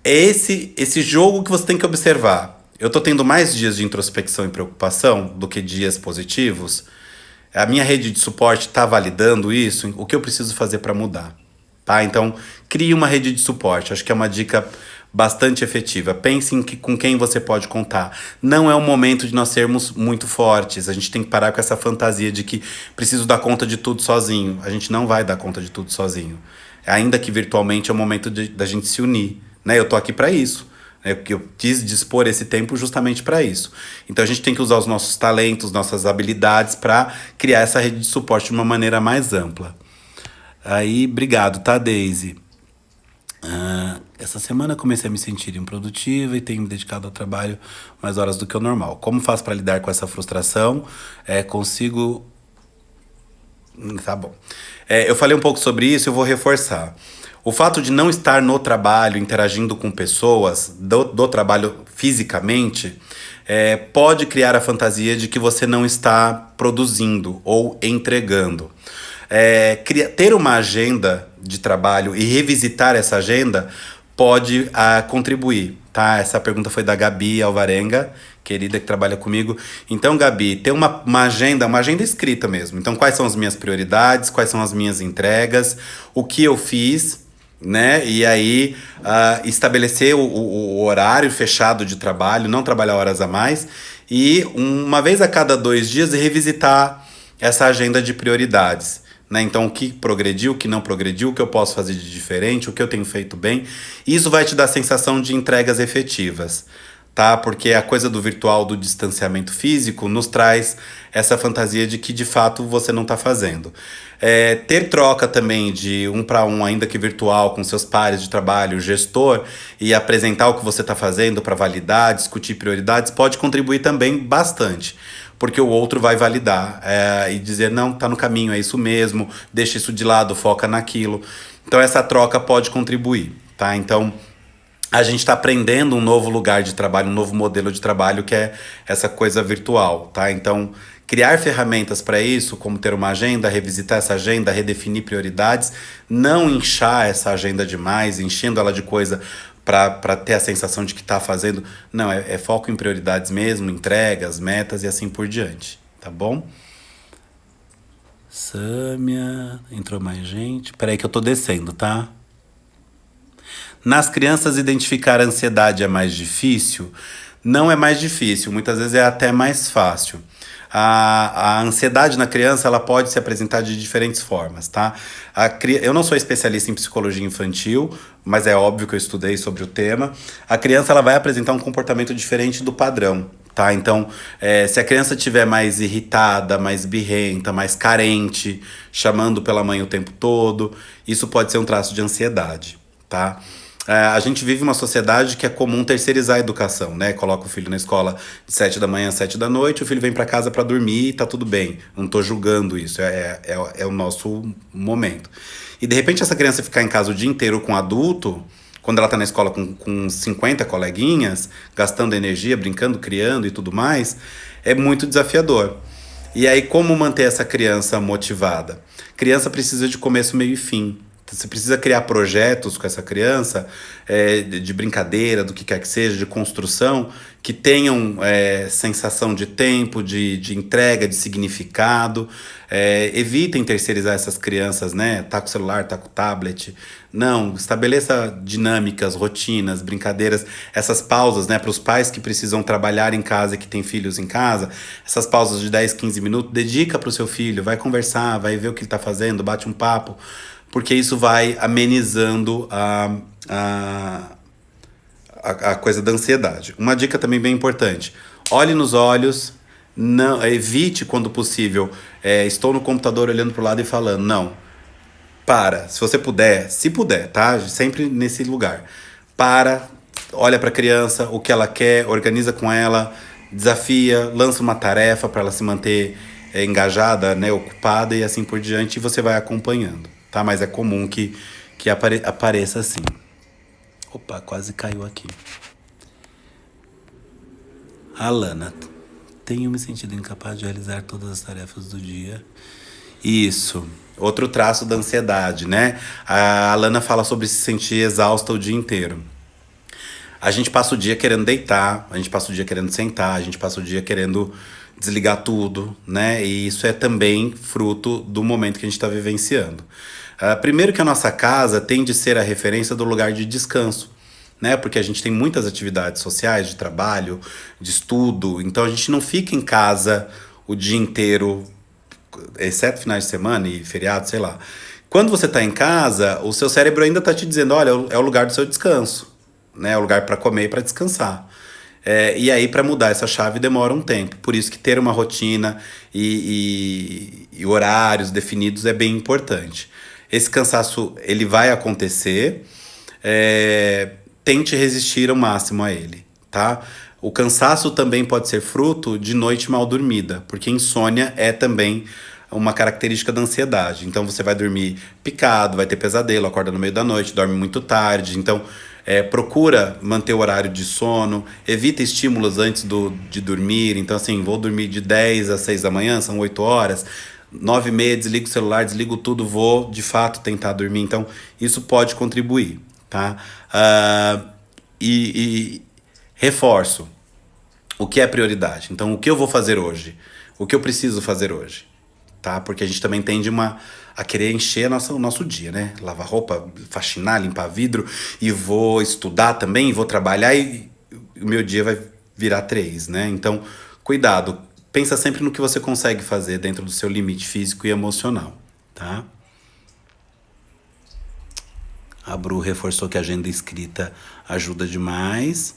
S1: É esse jogo que você tem que observar. Eu tô tendo mais dias de introspecção e preocupação do que dias positivos. A minha rede de suporte está validando isso? O que eu preciso fazer para mudar? Tá? Então, crie uma rede de suporte. Acho que é uma dica bastante efetiva. Pense com quem você pode contar. Não é o momento de nós sermos muito fortes. A gente tem que parar com essa fantasia de que preciso dar conta de tudo sozinho. A gente não vai dar conta de tudo sozinho. Ainda que virtualmente é o momento da gente se unir, né? Eu tô aqui para isso. Porque eu quis dispor esse tempo justamente para isso. Então a gente tem que usar os nossos talentos, nossas habilidades para criar essa rede de suporte de uma maneira mais ampla. Aí, obrigado, tá, Daisy? Essa semana comecei a me sentir improdutiva e tenho me dedicado ao trabalho mais horas do que o normal. Como faço para lidar com essa frustração? Consigo. Tá bom. Eu falei um pouco sobre isso e eu vou reforçar. O fato de não estar no trabalho, interagindo com pessoas do trabalho fisicamente, pode criar a fantasia de que você não está produzindo ou entregando. Ter uma agenda de trabalho e revisitar essa agenda pode contribuir, tá? Essa pergunta foi da Gabi Alvarenga, querida que trabalha comigo. Então, Gabi, ter uma agenda escrita mesmo. Então, quais são as minhas prioridades, quais são as minhas entregas, o que eu fiz, né? E aí, estabelecer o horário fechado de trabalho, não trabalhar horas a mais. E uma vez a cada 2 dias, revisitar essa agenda de prioridades. Né? Então, o que progrediu, o que não progrediu, o que eu posso fazer de diferente, o que eu tenho feito bem. Isso vai te dar a sensação de entregas efetivas, tá? Porque a coisa do virtual, do distanciamento físico, nos traz essa fantasia de que, de fato, você não está fazendo. Ter troca também de 1 para 1, ainda que virtual, com seus pares de trabalho, gestor, e apresentar o que você está fazendo para validar, discutir prioridades, pode contribuir também bastante. Porque o outro vai validar e dizer, não, tá no caminho, é isso mesmo, deixa isso de lado, foca naquilo. Então essa troca pode contribuir, tá? Então a gente está aprendendo um novo lugar de trabalho, um novo modelo de trabalho que é essa coisa virtual, tá? Então criar ferramentas para isso, como ter uma agenda, revisitar essa agenda, redefinir prioridades, não inchar essa agenda demais, enchendo ela de coisa para ter a sensação de que está fazendo. Não, é foco em prioridades mesmo, entregas, metas e assim por diante, tá bom? Sâmia, entrou mais gente. Peraí que eu tô descendo, tá? Nas crianças, identificar a ansiedade é mais difícil? Não é mais difícil, muitas vezes é até mais fácil. A ansiedade na criança ela pode se apresentar de diferentes formas, tá? Eu não sou especialista em psicologia infantil, mas é óbvio que eu estudei sobre o tema. A criança ela vai apresentar um comportamento diferente do padrão, tá? Então, se a criança estiver mais irritada, mais birrenta, mais carente, chamando pela mãe o tempo todo, isso pode ser um traço de ansiedade, tá? A gente vive uma sociedade que é comum terceirizar a educação, né? Coloca o filho na escola de 7 da manhã às 7 da noite, o filho vem para casa para dormir e tá tudo bem. Não tô julgando isso, é o nosso momento. E de repente essa criança ficar em casa o dia inteiro com adulto, quando ela tá na escola com 50 coleguinhas, gastando energia, brincando, criando e tudo mais, é muito desafiador. E aí, como manter essa criança motivada? Criança precisa de começo, meio e fim. Você precisa criar projetos com essa criança, de brincadeira, do que quer que seja, de construção, que tenham sensação de tempo, de entrega, de significado. Evitem terceirizar essas crianças, né? Tá com o celular, tá com o tablet. Não, estabeleça dinâmicas, rotinas, brincadeiras, essas pausas, né? Para os pais que precisam trabalhar em casa e que têm filhos em casa, essas pausas de 10, 15 minutos, dedica para o seu filho, vai conversar, vai ver o que ele está fazendo, bate um papo, porque isso vai amenizando a coisa da ansiedade. Uma dica também bem importante: olhe nos olhos, não, evite quando possível. Estou no computador olhando para o lado e falando, não, para, se você puder, se puder, tá? Sempre nesse lugar. Para, olha para a criança, o que ela quer, organiza com ela, desafia, lança uma tarefa para ela se manter engajada, né, ocupada e assim por diante, e você vai acompanhando, tá? Mas é comum que apareça assim. Opa, quase caiu aqui. Alana, tenho me sentido incapaz de realizar todas as tarefas do dia. Isso. Outro traço da ansiedade, né? A Alana fala sobre se sentir exausta o dia inteiro. A gente passa o dia querendo deitar, a gente passa o dia querendo sentar, a gente passa o dia querendo desligar tudo, né? E isso é também fruto do momento que a gente está vivenciando. Primeiro que a nossa casa tem de ser a referência do lugar de descanso, né? Porque a gente tem muitas atividades sociais, de trabalho, de estudo, então a gente não fica em casa o dia inteiro, exceto finais de semana e feriado, sei lá. Quando você está em casa, o seu cérebro ainda está te dizendo, olha, é o lugar do seu descanso, né? É o lugar para comer e para descansar. E aí, para mudar essa chave, demora um tempo. Por isso que ter uma rotina e horários definidos é bem importante. Esse cansaço, ele vai acontecer. Tente resistir ao máximo a ele, tá? O cansaço também pode ser fruto de noite mal dormida, porque insônia é também uma característica da ansiedade. Então você vai dormir picado, vai ter pesadelo, acorda no meio da noite, dorme muito tarde. Então procura manter o horário de sono, evita estímulos antes de dormir. Então assim, vou dormir de 10 às 6 da manhã, são 8 horas. 9h30, desligo o celular, desligo tudo, vou de fato tentar dormir. Então isso pode contribuir, tá? E reforço o que é prioridade. Então, o que eu vou fazer hoje? O que eu preciso fazer hoje? Tá? Porque a gente também tende a querer encher o nosso dia, né? Lavar roupa, faxinar, limpar vidro, e vou estudar também, vou trabalhar e o meu dia vai virar 3, né? Então, cuidado. Pensa sempre no que você consegue fazer dentro do seu limite físico e emocional, tá? A Bru reforçou que a agenda escrita ajuda demais.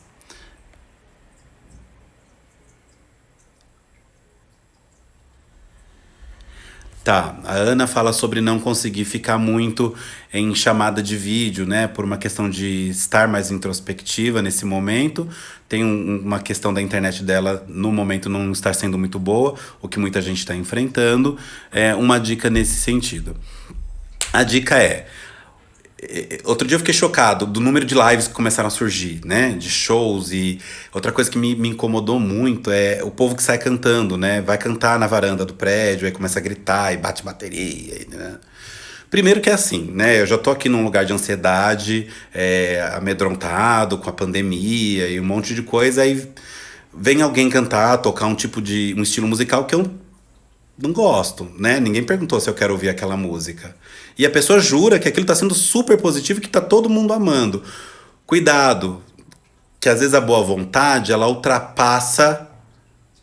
S1: Tá, a Ana fala sobre não conseguir ficar muito em chamada de vídeo, né? Por uma questão de estar mais introspectiva nesse momento. Tem uma questão da internet dela no momento não estar sendo muito boa, o que muita gente está enfrentando. Uma dica nesse sentido. A dica outro dia eu fiquei chocado do número de lives que começaram a surgir, né? De shows. E outra coisa que me incomodou muito é o povo que sai cantando, né? Vai cantar na varanda do prédio, aí começa a gritar e bate bateria, né? Primeiro que é assim, né? Eu já tô aqui num lugar de ansiedade, amedrontado com a pandemia e um monte de coisa. Aí vem alguém cantar, tocar um estilo musical que eu não gosto, né? Ninguém perguntou se eu quero ouvir aquela música. E a pessoa jura que aquilo tá sendo super positivo e que tá todo mundo amando. Cuidado, que às vezes a boa vontade, ela ultrapassa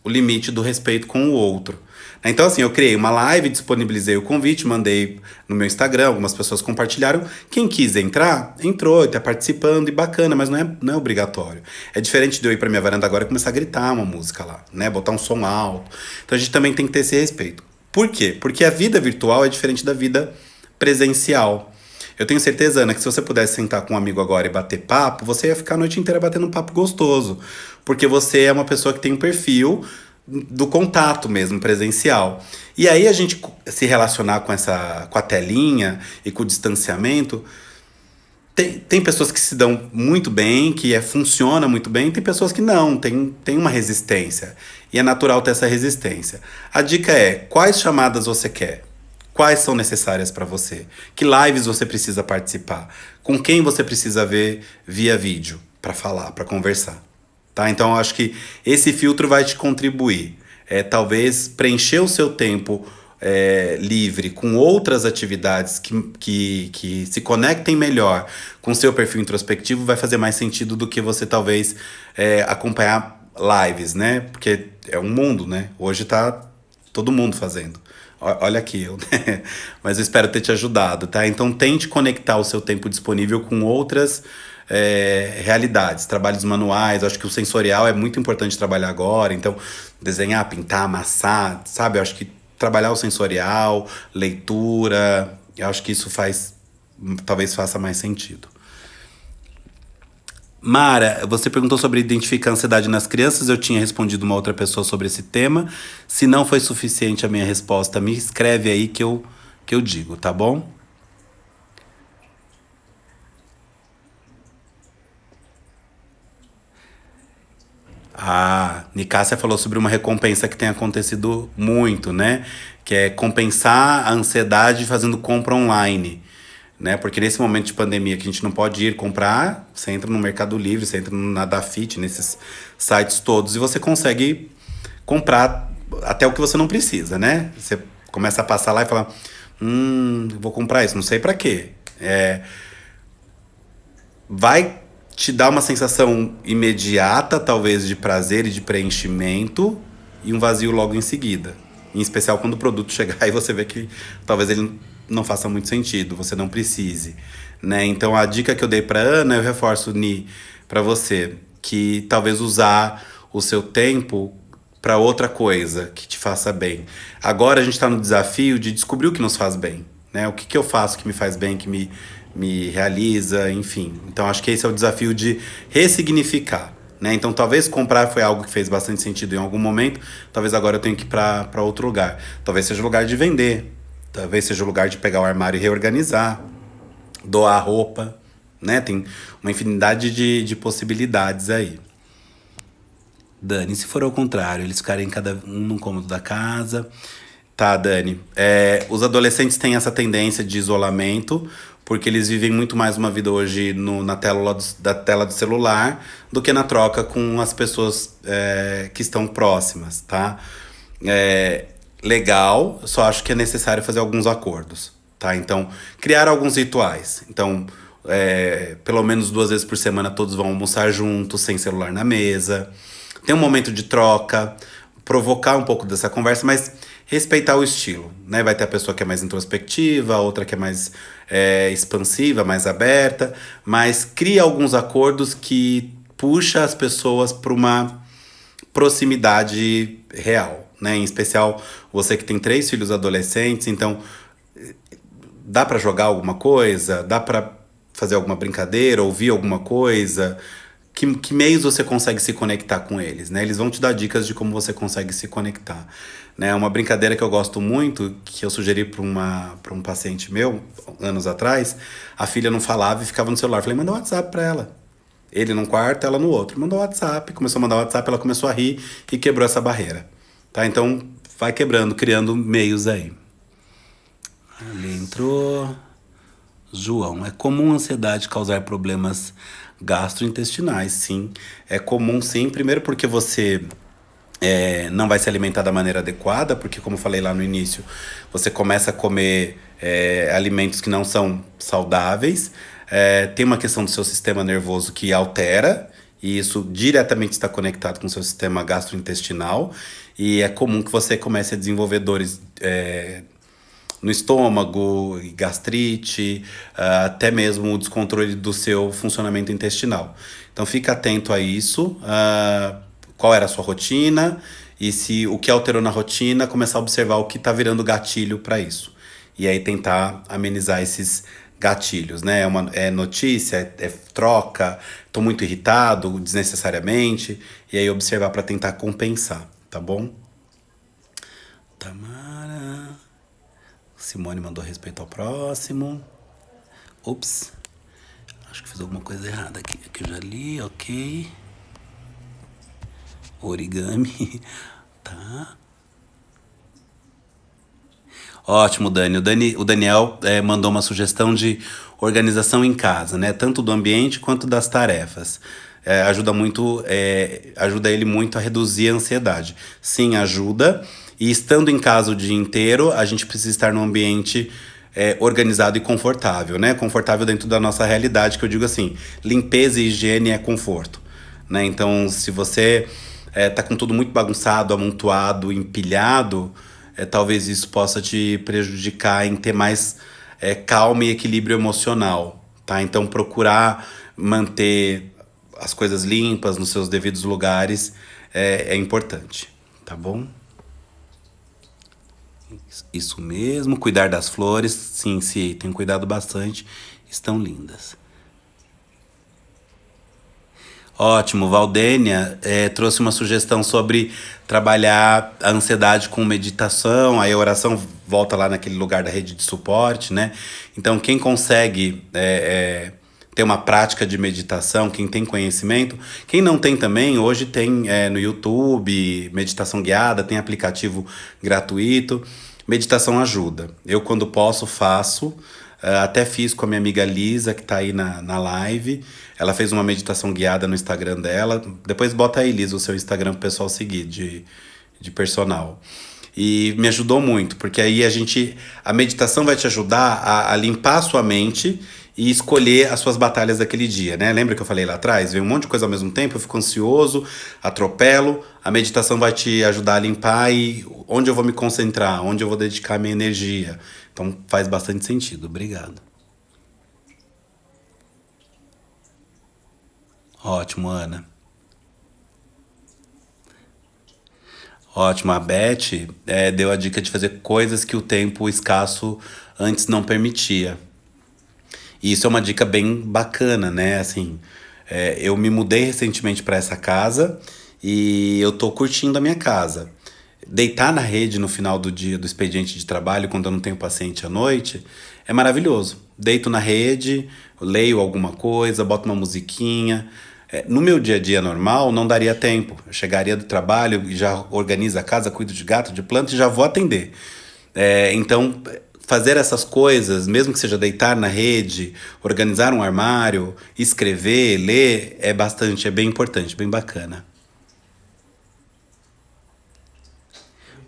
S1: o limite do respeito com o outro. Então assim, eu criei uma live, disponibilizei o convite, mandei no meu Instagram, algumas pessoas compartilharam. Quem quis entrar, entrou, tá participando e bacana, mas não é obrigatório. É diferente de eu ir pra minha varanda agora e começar a gritar uma música lá, né? Botar um som alto. Então a gente também tem que ter esse respeito. Por quê? Porque a vida virtual é diferente da vida presencial. Eu tenho certeza, Ana, que se você pudesse sentar com um amigo agora e bater papo, você ia ficar a noite inteira batendo um papo gostoso. Porque você é uma pessoa que tem um perfil do contato mesmo, presencial. E aí a gente se relacionar com a telinha e com o distanciamento Tem pessoas que se dão muito bem, que funciona muito bem, tem pessoas que não, tem uma resistência. E é natural ter essa resistência. A dica é: quais chamadas você quer? Quais são necessárias para você? Que lives você precisa participar? Com quem você precisa ver via vídeo para falar, para conversar? Tá? Então eu acho que esse filtro vai te contribuir. Talvez preencher o seu tempo livre com outras atividades que se conectem melhor com o seu perfil introspectivo vai fazer mais sentido do que você talvez acompanhar lives, né? Porque é um mundo, né? Hoje tá todo mundo fazendo. Olha aqui, eu, né? Mas eu espero ter te ajudado, tá? Então tente conectar o seu tempo disponível com outras realidades, trabalhos manuais. Acho que o sensorial é muito importante trabalhar agora. Então, desenhar, pintar, amassar, sabe? Eu acho que trabalhar o sensorial, leitura, eu acho que isso talvez faça mais sentido. Mara, você perguntou sobre identificar a ansiedade nas crianças. Eu tinha respondido uma outra pessoa sobre esse tema. Se não foi suficiente a minha resposta, me escreve aí que eu digo, tá bom? A Nicássia falou sobre uma recompensa que tem acontecido muito, né? Que é compensar a ansiedade fazendo compra online, né? Porque nesse momento de pandemia que a gente não pode ir comprar, você entra no Mercado Livre, você entra na Dafit, nesses sites todos, e você consegue comprar até o que você não precisa, né? Você começa a passar lá e fala, vou comprar isso, não sei pra quê. Vai te dar uma sensação imediata, talvez, de prazer e de preenchimento, e um vazio logo em seguida. Em especial quando o produto chegar e você vê que talvez ele não faça muito sentido, você não precise, né? Então a dica que eu dei para Ana, eu reforço, Ni, para você, que talvez usar o seu tempo para outra coisa que te faça bem. Agora a gente está no desafio de descobrir o que nos faz bem, né? O que eu faço que me faz bem, que me realiza, enfim. Então acho que esse é o desafio de ressignificar, né? Então talvez comprar foi algo que fez bastante sentido em algum momento, talvez agora eu tenha que ir para outro lugar. Talvez seja o lugar de vender, talvez seja o lugar de pegar o armário e reorganizar, doar roupa, né? Tem uma infinidade de possibilidades aí. Dani, se for ao contrário, eles ficarem cada um num cômodo da casa. Tá, Dani. Os adolescentes têm essa tendência de isolamento, porque eles vivem muito mais uma vida hoje na tela da tela do celular do que na troca com as pessoas que estão próximas, tá? Legal, eu só acho que é necessário fazer alguns acordos, tá? Então, criar alguns rituais. Então, pelo menos 2 vezes por semana todos vão almoçar juntos, sem celular na mesa. Tem um momento de troca, provocar um pouco dessa conversa, mas respeitar o estilo, né? Vai ter a pessoa que é mais introspectiva, a outra que é mais expansiva, mais aberta, mas cria alguns acordos que puxa as pessoas para uma proximidade real, né? Em especial você que tem 3 filhos adolescentes, então dá para jogar alguma coisa, dá para fazer alguma brincadeira, ouvir alguma coisa. Que meios você consegue se conectar com eles, né? Eles vão te dar dicas de como você consegue se conectar, né? Uma brincadeira que eu gosto muito, que eu sugeri para um paciente meu, anos atrás, a filha não falava e ficava no celular. Falei, manda um WhatsApp para ela. Ele num quarto, ela no outro. Mandou WhatsApp, começou a mandar WhatsApp, ela começou a rir e quebrou essa barreira, tá? Então, vai quebrando, criando meios aí. Ali entrou. João, é comum a ansiedade causar problemas gastrointestinais, sim. É comum, sim. Primeiro porque você não vai se alimentar da maneira adequada, porque como eu falei lá no início, você começa a comer alimentos que não são saudáveis. Tem uma questão do seu sistema nervoso que altera, e isso diretamente está conectado com o seu sistema gastrointestinal. E é comum que você comece a desenvolver dores no estômago, gastrite, até mesmo o descontrole do seu funcionamento intestinal. Então fica atento a isso, qual era a sua rotina e se o que alterou na rotina, começar a observar o que está virando gatilho para isso. E aí tentar amenizar esses gatilhos, né? É notícia, é troca, estou muito irritado desnecessariamente, e aí observar para tentar compensar, tá bom? Tamara. Simone mandou respeito ao próximo. Ups. Acho que fiz alguma coisa errada aqui. Aqui eu já li, ok. Origami, tá. Ótimo, Dani. O Daniel mandou uma sugestão de organização em casa, né? Tanto do ambiente quanto das tarefas. Ajuda ele muito a reduzir a ansiedade. Sim, ajuda. E estando em casa o dia inteiro, a gente precisa estar num ambiente organizado e confortável, né? Confortável dentro da nossa realidade, que eu digo assim, limpeza e higiene é conforto, né? Então, se você tá com tudo muito bagunçado, amontoado, empilhado, talvez isso possa te prejudicar em ter mais calma e equilíbrio emocional, tá? Então, procurar manter as coisas limpas nos seus devidos lugares é importante, tá bom? Isso mesmo, cuidar das flores, sim, sim, tenho cuidado bastante, estão lindas. Ótimo, Valdênia trouxe uma sugestão sobre trabalhar a ansiedade com meditação, aí a oração volta lá naquele lugar da rede de suporte, né? Então, quem consegue ter uma prática de meditação, quem tem conhecimento, quem não tem também, hoje tem no YouTube, meditação guiada, tem aplicativo gratuito, meditação ajuda. Eu, quando posso, faço. Até fiz com a minha amiga Lisa, que tá aí na live. Ela fez uma meditação guiada no Instagram dela. Depois bota aí, Lisa, o seu Instagram pro pessoal seguir, de personal. E me ajudou muito, porque aí a meditação vai te ajudar a limpar a sua mente e escolher as suas batalhas daquele dia, né? Lembra que eu falei lá atrás? Vem um monte de coisa ao mesmo tempo, eu fico ansioso, atropelo. A meditação vai te ajudar a limpar e onde eu vou me concentrar, onde eu vou dedicar minha energia. Então faz bastante sentido. Obrigado. Ótimo, Ana. Ótimo. A Beth deu a dica de fazer coisas que o tempo escasso antes não permitia. E isso é uma dica bem bacana, né? Assim, eu me mudei recentemente para essa casa e eu tô curtindo a minha casa. Deitar na rede no final do dia do expediente de trabalho, quando eu não tenho paciente à noite, é maravilhoso. Deito na rede, leio alguma coisa, boto uma musiquinha. No meu dia a dia normal, não daria tempo. Eu chegaria do trabalho e já organizo a casa, cuido de gato, de planta e já vou atender. Então, fazer essas coisas, mesmo que seja deitar na rede, organizar um armário, escrever, ler, é bem importante, bem bacana.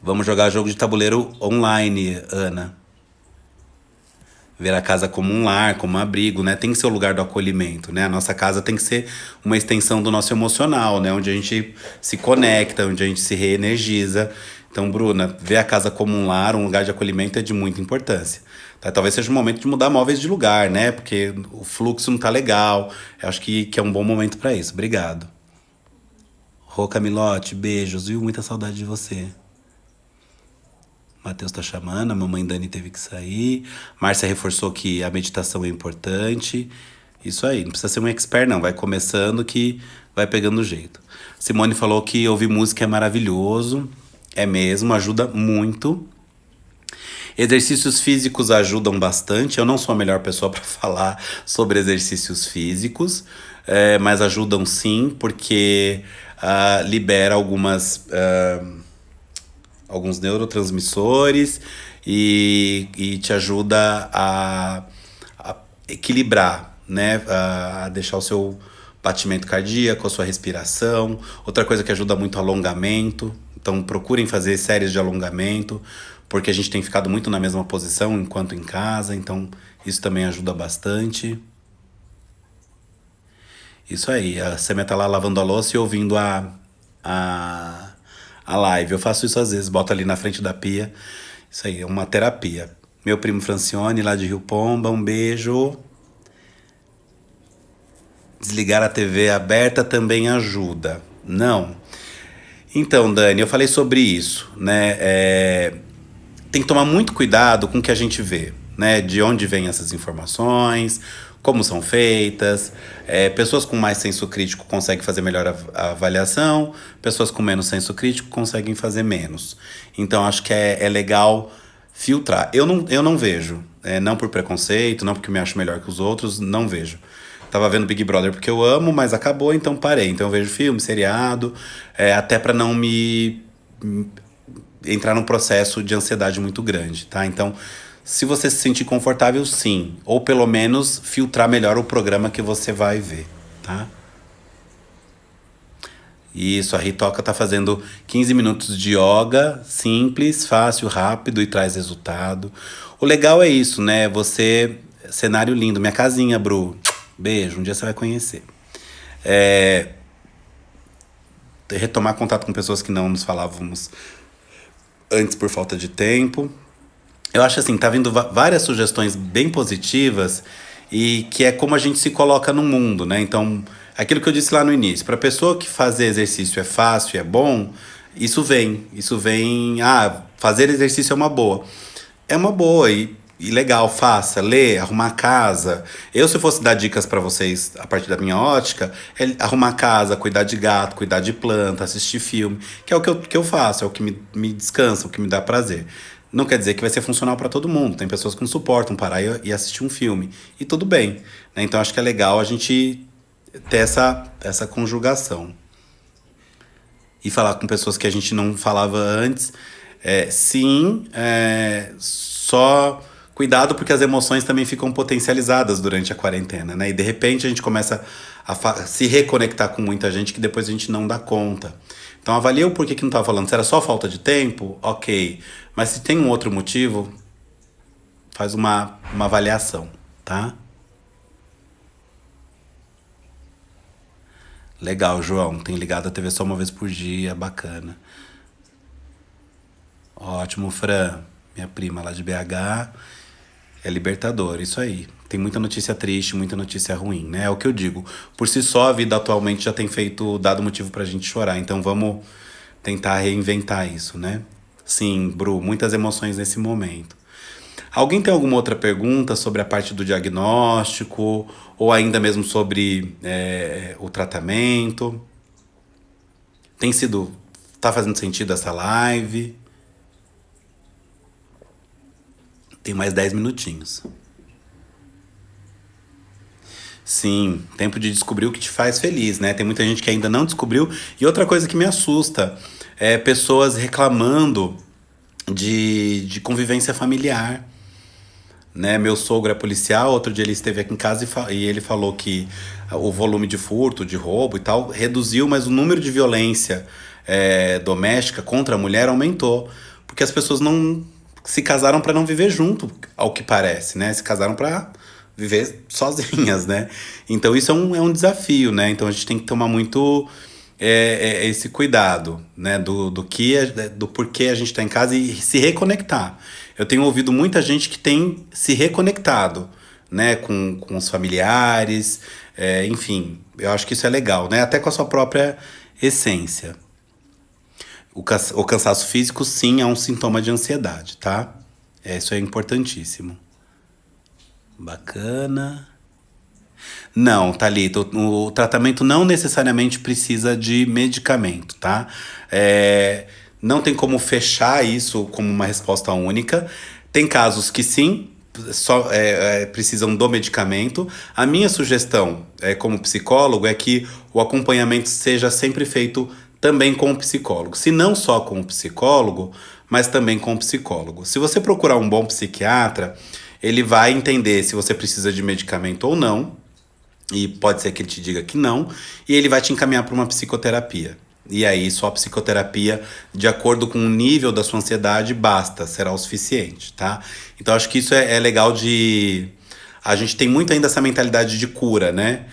S1: Vamos jogar jogo de tabuleiro online, Ana. Ver a casa como um lar, como um abrigo, né? Tem que ser o lugar do acolhimento, né? A nossa casa tem que ser uma extensão do nosso emocional, né? Onde a gente se conecta, onde a gente se reenergiza. Então, Bruna, ver a casa como um lar, um lugar de acolhimento é de muita importância. Tá? Talvez seja o momento de mudar móveis de lugar, né? Porque o fluxo não tá legal. Eu acho que é um bom momento para isso. Obrigado. Rô Camilote, beijos, viu? Muita saudade de você. Matheus tá chamando, a mamãe Dani teve que sair. Márcia reforçou que a meditação é importante. Isso aí, não precisa ser um expert não, vai começando que vai pegando o jeito. Simone falou que ouvir música é maravilhoso. É mesmo, ajuda muito. Exercícios físicos ajudam bastante. Eu não sou a melhor pessoa para falar sobre exercícios físicos, mas ajudam sim, porque libera alguns neurotransmissores e te ajuda a equilibrar, né? A deixar o seu batimento cardíaco, a sua respiração. Outra coisa que ajuda muito é o alongamento. Então procurem fazer séries de alongamento, porque a gente tem ficado muito na mesma posição enquanto em casa, então isso também ajuda bastante. Isso aí, a Sêmia tá lá lavando a louça e ouvindo a, a live. Eu faço isso às vezes, boto ali na frente da pia. Isso aí, é uma terapia. Meu primo Francione, lá de Rio Pomba, um beijo. Desligar a TV aberta também ajuda. Não. Então, Dani, eu falei sobre isso, né? Tem que tomar muito cuidado com o que a gente vê, né? De onde vêm essas informações, como são feitas. Pessoas com mais senso crítico conseguem fazer melhor a avaliação, pessoas com menos senso crítico conseguem fazer menos. Então, acho que é legal filtrar. Eu não vejo, não por preconceito, não porque eu me acho melhor que os outros, não vejo. Tava vendo Big Brother porque eu amo, mas acabou, então parei. Então eu vejo filme, seriado, até pra não me entrar num processo de ansiedade muito grande, tá? Então, se você se sentir confortável, sim. Ou pelo menos filtrar melhor o programa que você vai ver, tá? Isso, a Ritoca tá fazendo 15 minutos de yoga, simples, fácil, rápido e traz resultado. O legal é isso, né? Você. Cenário lindo. Minha casinha, Bru. Beijo, um dia você vai conhecer. É, retomar contato com pessoas que não nos falávamos antes por falta de tempo. Eu acho assim, tá vindo várias sugestões bem positivas e que é como a gente se coloca no mundo, né? Então, aquilo que eu disse lá no início, para pessoa que fazer exercício é fácil, é bom, isso vem, fazer exercício é uma boa. É uma boa e legal, faça, lê, arrumar a casa. Eu, se fosse dar dicas pra vocês a partir da minha ótica, é arrumar a casa, cuidar de gato, cuidar de planta, assistir filme, que é o que eu faço, é o que me descansa, o que me dá prazer. Não quer dizer que vai ser funcional pra todo mundo. Tem pessoas que não suportam parar e assistir um filme. E tudo bem, né? Então acho que é legal a gente ter essa conjugação e falar com pessoas que a gente não falava antes. Sim, só cuidado porque as emoções também ficam potencializadas durante a quarentena, né? E de repente a gente começa a se reconectar com muita gente que depois a gente não dá conta. Então avalia o porquê que não estava falando. Se era só falta de tempo, ok. Mas se tem um outro motivo, faz uma avaliação, tá? Legal, João. Tem ligado a TV só uma vez por dia, bacana. Ótimo, Fran. Minha prima lá de BH é libertador, isso aí. Tem muita notícia triste, muita notícia ruim, né? É o que eu digo. Por si só, a vida atualmente já tem dado motivo pra gente chorar. Então vamos tentar reinventar isso, né? Sim, Bru, muitas emoções nesse momento. Alguém tem alguma outra pergunta sobre a parte do diagnóstico? Ou ainda mesmo sobre o tratamento? Tem sido. Tá fazendo sentido essa live? Tem mais 10 minutinhos. Sim, tempo de descobrir o que te faz feliz, né? Tem muita gente que ainda não descobriu. E outra coisa que me assusta é pessoas reclamando de convivência familiar, né? Meu sogro é policial, outro dia ele esteve aqui em casa e ele falou que o volume de furto, de roubo e tal reduziu, mas o número de violência doméstica contra a mulher aumentou. Porque as pessoas não se casaram para não viver junto, ao que parece, né? Se casaram para viver sozinhas, né? Então isso é um desafio, né? Então a gente tem que tomar muito esse cuidado, né? Do porquê a gente está em casa e se reconectar. Eu tenho ouvido muita gente que tem se reconectado, né? Com os familiares, enfim. Eu acho que isso é legal, né? Até com a sua própria essência. O cansaço físico, sim, é um sintoma de ansiedade, tá? Isso é importantíssimo. Bacana. Não, Thalita, o tratamento não necessariamente precisa de medicamento, tá? Não tem como fechar isso como uma resposta única. Tem casos que sim, só precisam do medicamento. A minha sugestão, como psicólogo, é que o acompanhamento seja sempre feito também com o psicólogo. Se não só com o psicólogo, mas também com o psicólogo. Se você procurar um bom psiquiatra, ele vai entender se você precisa de medicamento ou não, e pode ser que ele te diga que não, e ele vai te encaminhar para uma psicoterapia. E aí, só a psicoterapia, de acordo com o nível da sua ansiedade, basta, será o suficiente, tá? Então, acho que isso é legal de. A gente tem muito ainda essa mentalidade de cura, né?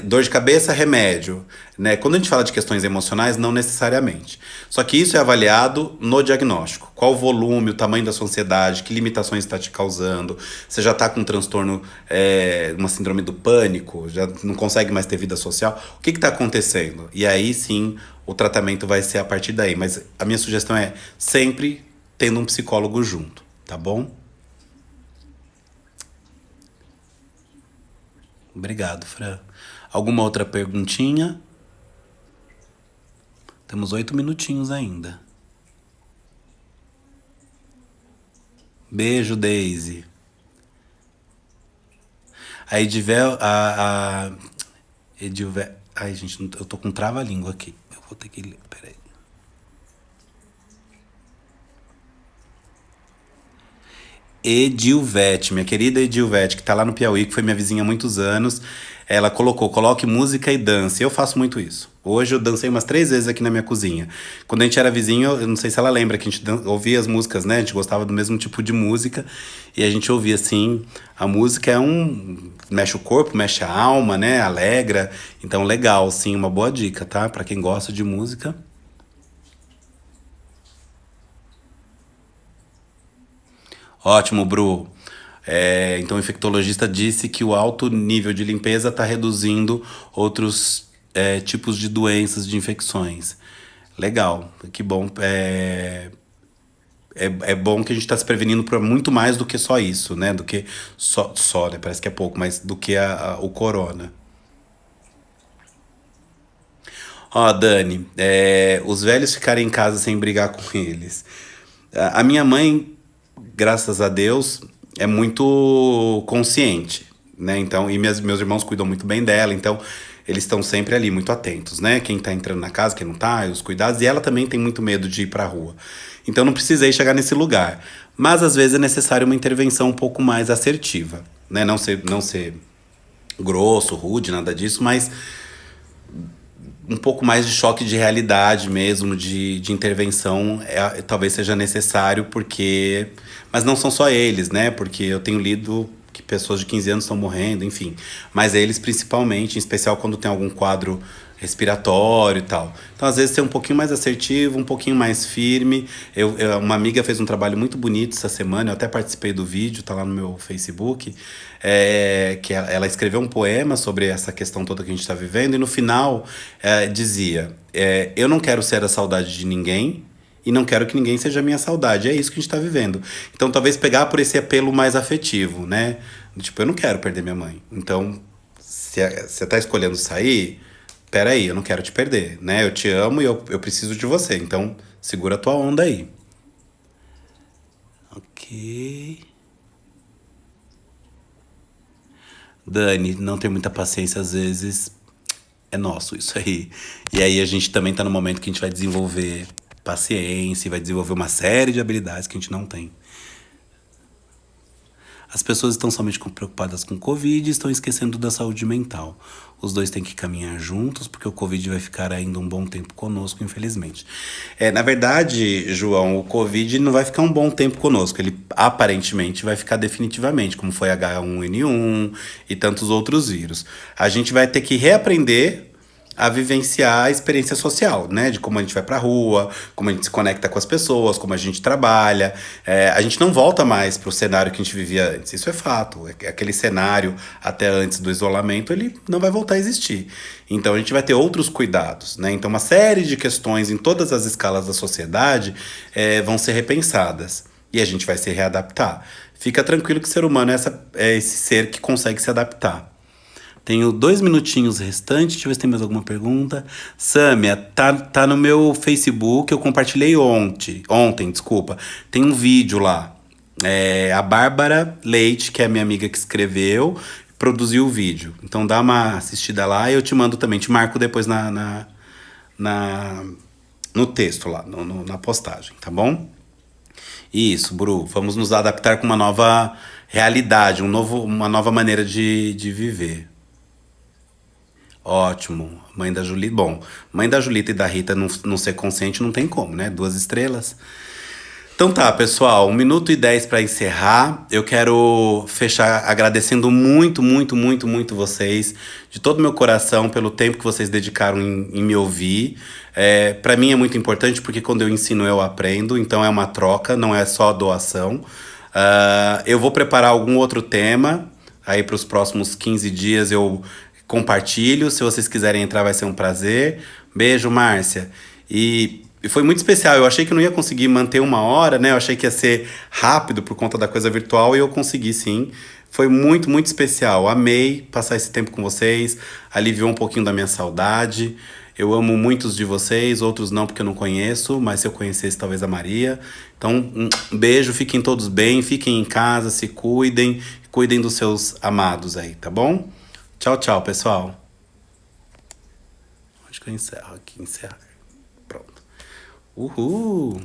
S1: Dor de cabeça, remédio, né? Quando a gente fala de questões emocionais, não necessariamente. Só que isso é avaliado no diagnóstico. Qual o volume, o tamanho da sua ansiedade, que limitações está te causando. Você já está com um transtorno, uma síndrome do pânico, já não consegue mais ter vida social. O que está acontecendo? E aí sim, o tratamento vai ser a partir daí. Mas a minha sugestão é sempre tendo um psicólogo junto, tá bom? Obrigado, Fran. Alguma outra perguntinha? Temos 8 minutinhos ainda. Beijo, Daisy. A Edivel. A Edilve... Ai, gente, eu tô com trava-língua aqui. Eu vou ter que ler. Peraí. Edilvete, minha querida Edilvete, que tá lá no Piauí, que foi minha vizinha há muitos anos. Ela colocou, coloque música e dance. Eu faço muito isso. Hoje eu dancei umas 3 vezes aqui na minha cozinha. Quando a gente era vizinho, eu não sei se ela lembra, que a gente ouvia as músicas, né? A gente gostava do mesmo tipo de música. E a gente ouvia assim. A música é um. Mexe o corpo, mexe a alma, né? Alegra. Então, legal, sim, uma boa dica, tá? Pra quem gosta de música. Ótimo, Bru. Então, o infectologista disse que o alto nível de limpeza está reduzindo outros tipos de doenças, de infecções. Legal, que bom. É bom que a gente está se prevenindo para muito mais do que só isso, né? Do que só, né? Parece que é pouco, mas do que o corona. Ó, Dani, os velhos ficarem em casa sem brigar com eles. A minha mãe, graças a Deus, é muito consciente, né? Então, e meus irmãos cuidam muito bem dela, então eles estão sempre ali, muito atentos, né? Quem tá entrando na casa, quem não tá, os cuidados. E ela também tem muito medo de ir pra rua. Então, não precisei chegar nesse lugar. Mas, às vezes, é necessário uma intervenção um pouco mais assertiva, né? Não ser grosso, rude, nada disso, mas um pouco mais de choque de realidade mesmo, de intervenção, talvez seja necessário, porque. Mas não são só eles, né? Porque eu tenho lido que pessoas de 15 anos estão morrendo, enfim. Mas eles principalmente, em especial quando tem algum quadro respiratório e tal. Então, às vezes, ser um pouquinho mais assertivo, um pouquinho mais firme. Uma amiga fez um trabalho muito bonito essa semana, eu até participei do vídeo, tá lá no meu Facebook, que ela escreveu um poema sobre essa questão toda que a gente está vivendo, e no final dizia: eu não quero ser a saudade de ninguém, e não quero que ninguém seja a minha saudade. É isso que a gente tá vivendo. Então, talvez pegar por esse apelo mais afetivo, né? Tipo, eu não quero perder minha mãe. Então, se você tá escolhendo sair, peraí, eu não quero te perder, né? Eu te amo e eu preciso de você. Então, segura a tua onda aí. Ok. Dani, não ter muita paciência às vezes é nosso, isso aí. E aí a gente também tá no momento que a gente vai desenvolver paciência, vai desenvolver uma série de habilidades que a gente não tem. As pessoas estão somente preocupadas com o Covid e estão esquecendo da saúde mental. Os dois têm que caminhar juntos, porque o Covid vai ficar ainda um bom tempo conosco, infelizmente. Na verdade, João, o Covid não vai ficar um bom tempo conosco. Ele aparentemente vai ficar definitivamente, como foi H1N1 e tantos outros vírus. A gente vai ter que reaprender a vivenciar a experiência social, né? De como a gente vai pra rua, como a gente se conecta com as pessoas, como a gente trabalha. A gente não volta mais pro cenário que a gente vivia antes, isso é fato. Aquele cenário até antes do isolamento, ele não vai voltar a existir. Então a gente vai ter outros cuidados, né? Então uma série de questões em todas as escalas da sociedade vão ser repensadas. E a gente vai se readaptar. Fica tranquilo que o ser humano é esse ser que consegue se adaptar. Tenho 2 minutinhos restantes. Deixa eu ver se tem mais alguma pergunta. Sâmia, tá no meu Facebook. Eu compartilhei ontem, desculpa. Tem um vídeo lá. A Bárbara Leite, que é a minha amiga que escreveu, produziu o vídeo. Então dá uma assistida lá e eu te mando também. Te marco depois na, no texto lá, na postagem, tá bom? Isso, Bru. Vamos nos adaptar com uma nova realidade, uma nova maneira de viver. Ótimo. Mãe da Julita. Bom, mãe da Julita e da Rita não ser consciente não tem como, né? 2 estrelas. Então tá, pessoal, 1 minuto e 10 para encerrar. Eu quero fechar agradecendo muito, muito, muito, muito vocês, de todo o meu coração, pelo tempo que vocês dedicaram em me ouvir. Para mim é muito importante porque quando eu ensino eu aprendo, então é uma troca, não é só doação. Eu vou preparar algum outro tema, aí para os próximos 15 dias eu compartilho. Se vocês quiserem entrar, vai ser um prazer. Beijo, Márcia. E foi muito especial. Eu achei que eu não ia conseguir manter 1 hora, né? Eu achei que ia ser rápido por conta da coisa virtual e eu consegui sim. Foi muito, muito especial. Amei passar esse tempo com vocês. Aliviou um pouquinho da minha saudade. Eu amo muitos de vocês, outros não porque eu não conheço, mas se eu conhecesse talvez a Maria. Então, um beijo, fiquem todos bem, fiquem em casa, se cuidem, Cuidem dos seus amados aí, tá bom? Tchau, tchau, pessoal. Acho que eu encerro aqui. Encerrar. Pronto. Uhul!